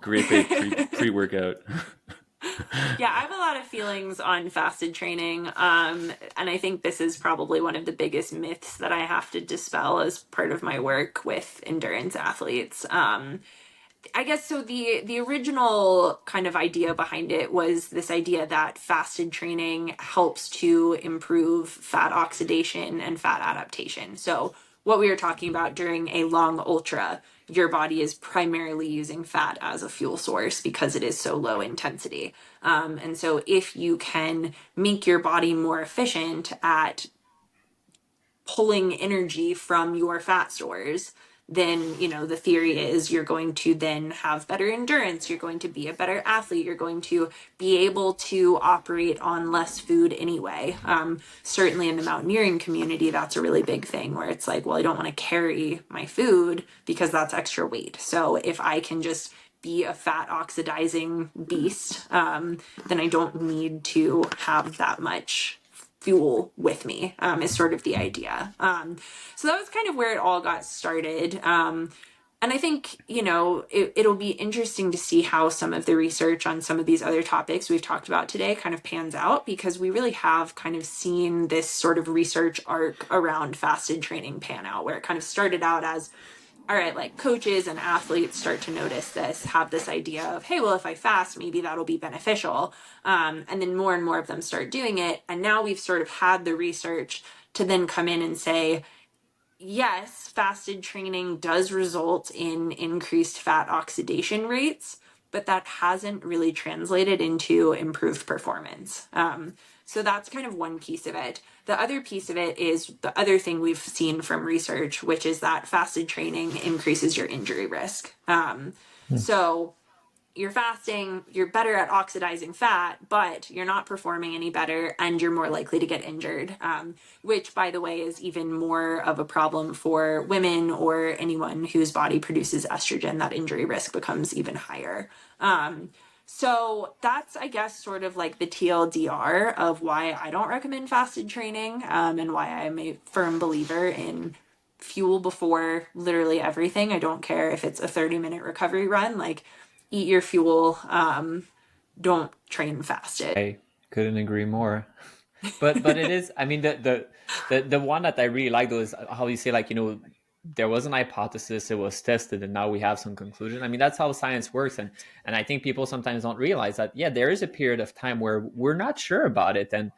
Grape ape pre-workout. Yeah, I have a lot of feelings on fasted training. And I think this is probably one of the biggest myths that I have to dispel as part of my work with endurance athletes. I guess so the original kind of idea behind it was this idea that fasted training helps to improve fat oxidation and fat adaptation. So what we were talking about during a long ultra, your body is primarily using fat as a fuel source because it is so low intensity. And so if you can make your body more efficient at pulling energy from your fat stores, then, the theory is you're going to then have better endurance, you're going to be a better athlete, you're going to be able to operate on less food anyway. Certainly in the mountaineering community, that's a really big thing where it's like, well, I don't want to carry my food because that's extra weight. So if I can just be a fat oxidizing beast, then I don't need to have that much fuel with me, is sort of the idea. So that was kind of where it all got started. And I think, it'll be interesting to see how some of the research on some of these other topics we've talked about today kind of pans out, because we really have kind of seen this sort of research arc around fasted training pan out, where it kind of started out as, all right, like coaches and athletes start to notice this, have this idea of, hey, well, if I fast, maybe that'll be beneficial. And then more and more of them start doing it. And now we've sort of had the research to then come in and say, yes, fasted training does result in increased fat oxidation rates, but that hasn't really translated into improved performance. So that's kind of one piece of it. The other piece of it is the other thing we've seen from research, which is that fasted training increases your injury risk. So you're fasting, you're better at oxidizing fat, but you're not performing any better and you're more likely to get injured, which, by the way, is even more of a problem for women or anyone whose body produces estrogen. That injury risk becomes even higher. So that's, I guess, sort of like the TLDR of why I don't recommend fasted training, and why I'm a firm believer in fuel before literally everything. I don't care if it's a 30-minute recovery run, like eat your fuel, don't train fasted. I couldn't agree more. But it is, I mean, the one that I really like though is how you say, like, there was an hypothesis, it was tested, and now we have some conclusion. I mean, that's how science works. And I think people sometimes don't realize that, yeah, there is a period of time where we're not sure about it. And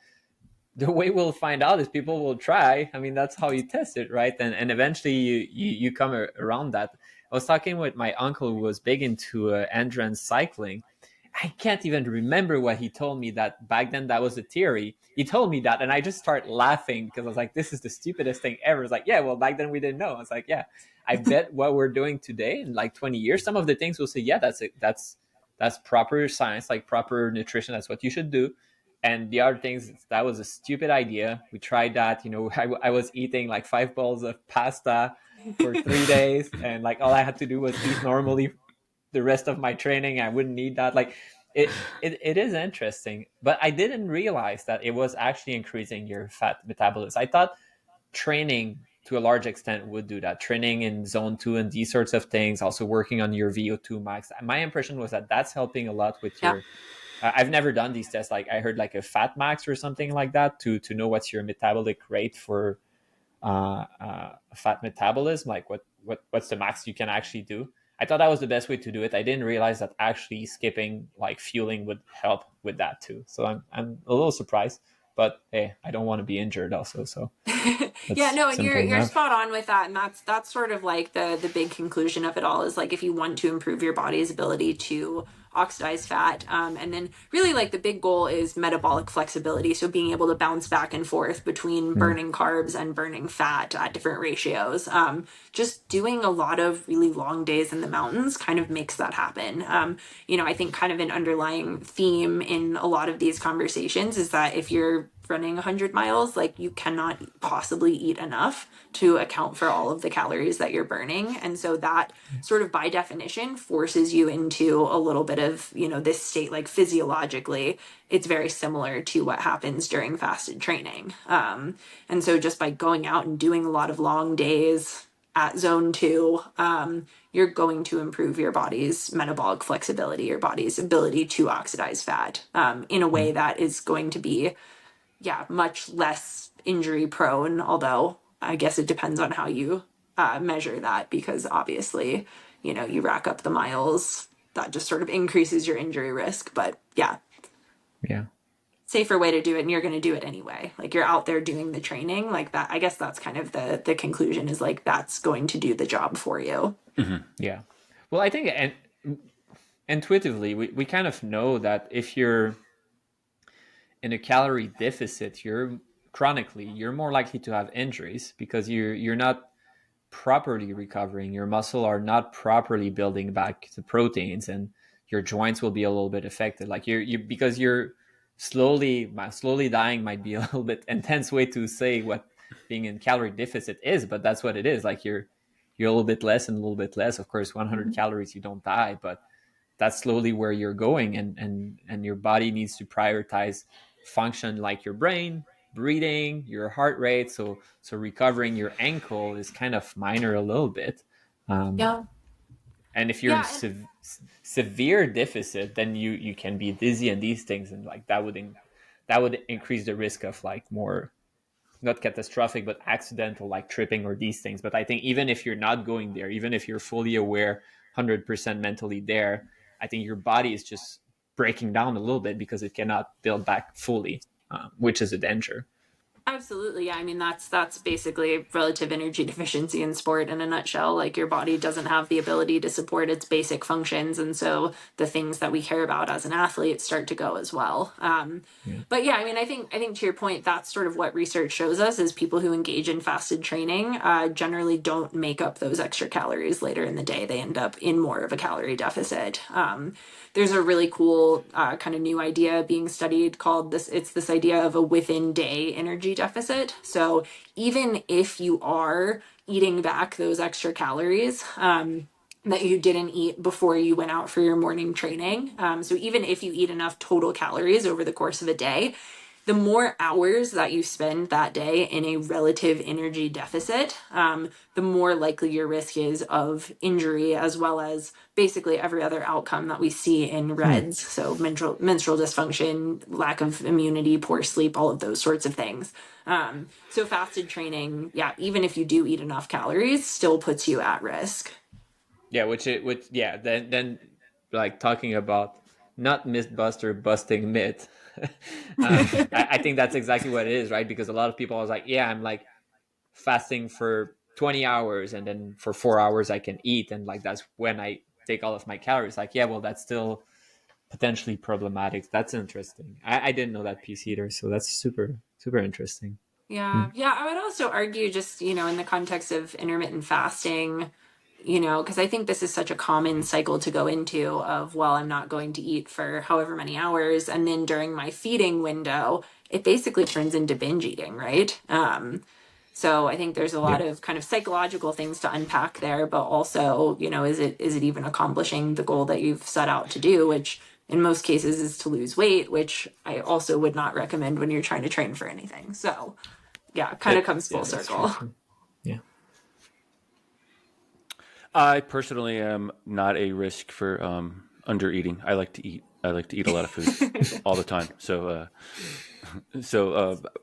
the way we'll find out is people will try. I mean, that's how you test it, right? And eventually you come around that. I was talking with my uncle who was big into endurance cycling. I can't even remember what he told me, that back then that was a theory. He told me that, and I just started laughing because I was like, this is the stupidest thing ever. It's like, yeah, well, back then we didn't know. I was like, yeah, I bet what we're doing today in like 20 years, some of the things we'll say, yeah, that's proper science, like proper nutrition. That's what you should do. And the other things, that was a stupid idea. We tried that. I was eating like 5 bowls of pasta for 3 days, and like all I had to do was eat normally the rest of my training. I wouldn't need that. Like it is interesting, but I didn't realize that it was actually increasing your fat metabolism. I thought training to a large extent would do that. Training in zone 2 and these sorts of things, also working on your VO2 max. My impression was that that's helping a lot with your I've never done these tests. Like I heard like a fat max or something like that to know what's your metabolic rate for fat metabolism, like what's the max you can actually do. I thought that was the best way to do it. I didn't realize that actually skipping like fueling would help with that too. So I'm a little surprised, but hey, I don't want to be injured also. So yeah, no, and you're enough. spot on with that. And that's sort of like the big conclusion of it all, is like, if you want to improve your body's ability to oxidize fat, and then really like the big goal is metabolic flexibility. So being able to bounce back and forth between burning carbs and burning fat at different ratios. Just doing a lot of really long days in the mountains kind of makes that happen. I think kind of an underlying theme in a lot of these conversations is that if you're running 100 miles, like you cannot possibly eat enough to account for all of the calories that you're burning. And so that sort of by definition forces you into a little bit of, this state, like physiologically, it's very similar to what happens during fasted training. And so just by going out and doing a lot of long days, at zone 2, you're going to improve your body's metabolic flexibility, your body's ability to oxidize fat in a way that is going to be, much less injury prone. Although I guess it depends on how you measure that, because obviously, you rack up the miles, that just sort of increases your injury risk. But Yeah. safer way to do it, and you're going to do it anyway. Like, you're out there doing the training like that. I guess that's kind of the conclusion, is like, that's going to do the job for you. Yeah. Well, I think intuitively, we kind of know that if you're in a calorie deficit, you're more likely to have injuries, because you're not properly recovering. Your muscle are not properly building back the proteins, and your joints will be a little bit affected. Like because you're slowly dying might be a little bit intense way to say what being in calorie deficit is, but that's what it is. Like you're a little bit less and a little bit less. Of course, 100 calories, you don't die, but that's slowly where you're going, and your body needs to prioritize function like your brain, breathing, your heart rate. So recovering your ankle is kind of minor a little bit. Yeah. And if you're in severe deficit, then you can be dizzy and these things, and like that would increase the risk of like more, not catastrophic, but accidental, like tripping or these things. But I think even if you're not going there, even if you're fully aware, 100% mentally there, I think your body is just breaking down a little bit because it cannot build back fully, which is a danger. Absolutely. Yeah. I mean, that's basically relative energy deficiency in sport in a nutshell. Like, your body doesn't have the ability to support its basic functions. And so the things that we care about as an athlete start to go as well. But yeah, I mean, I think to your point, that's sort of what research shows us, is people who engage in fasted training generally don't make up those extra calories later in the day. They end up in more of a calorie deficit. There's a really cool kind of new idea being studied called this idea of a within day energy deficit. So even if you are eating back those extra calories that you didn't eat before you went out for your morning training, so even if you eat enough total calories over the course of a day, the more hours that you spend that day in a relative energy deficit, the more likely your risk is of injury, as well as basically every other outcome that we see in REDS. So menstrual dysfunction, lack of immunity, poor sleep, all of those sorts of things. So fasted training, even if you do eat enough calories, still puts you at risk. Yeah, then like talking about not mythbuster busting myth. I think that's exactly what it is, right? Because a lot of people are like, I'm like fasting for 20 hours and then for 4 hours I can eat, and like that's when I take all of my calories. Like, well, that's still potentially problematic. That's interesting. I didn't know that piece either, so that's super interesting. Yeah. I would also argue, just, in the context of intermittent fasting, because I think this is such a common cycle to go into of, well, I'm not going to eat for however many hours, and then during my feeding window, it basically turns into binge eating, right? So I think there's a lot of kind of psychological things to unpack there, but also, is it even accomplishing the goal that you've set out to do, which in most cases is to lose weight, which I also would not recommend when you're trying to train for anything. So kind of comes full circle. Yeah. I personally am not a risk for under eating. I like to eat. I like to eat a lot of food all the time. So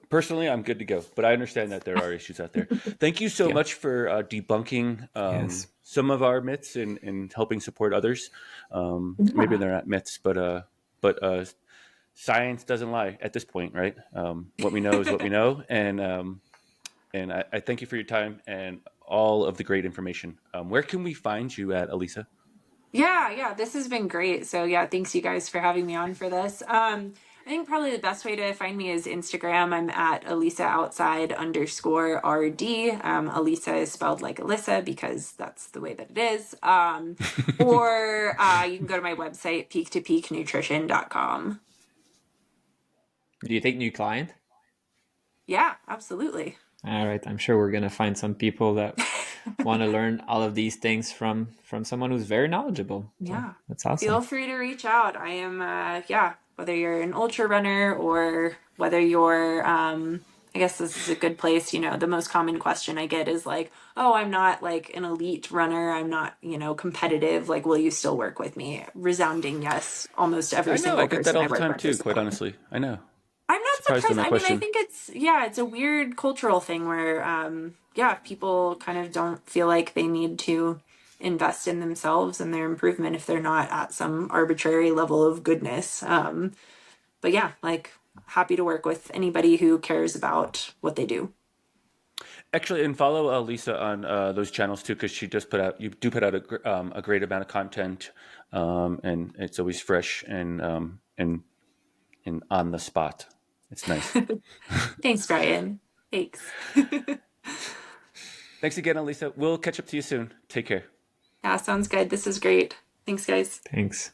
personally, I'm good to go. But I understand that there are issues out there. Thank you so much for debunking some of our myths and helping support others. Maybe they're not myths, but science doesn't lie at this point, right? What we know is what we know, and I thank you for your time and all of the great information. Where can we find you at, Alisa? Yeah, this has been great. So thanks you guys for having me on for this. I think probably the best way to find me is Instagram. I'm at Alyssa_RD. Alisa is spelled like Alyssa because that's the way that it is. Or you can go to my website, peak2peaknutrition.com. Do you take new client? Yeah, absolutely. All right. I'm sure we're going to find some people that want to learn all of these things from someone who's very knowledgeable. Yeah. So that's awesome. Feel free to reach out. I am, whether you're an ultra runner or whether you're I guess this is a good place. The most common question I get is like, oh, I'm not like an elite runner. I'm not, competitive. Like, will you still work with me? Resounding yes. Almost every I know. I single get that person all I the work time with too, is quite supportive. honestly. I know. I'm not Surprised on surprised. that I mean, I question. think it's a weird cultural thing where, people kind of don't feel like they need to invest in themselves and their improvement if they're not at some arbitrary level of goodness. But yeah, like happy to work with anybody who cares about what they do. Actually, and follow Lisa on those channels too, because you do put out a great amount of content, and it's always fresh and on the spot. It's nice. Thanks, Brian. Thanks. Thanks again, Alisa. We'll catch up to you soon. Take care. Yeah, sounds good. This is great. Thanks, guys. Thanks.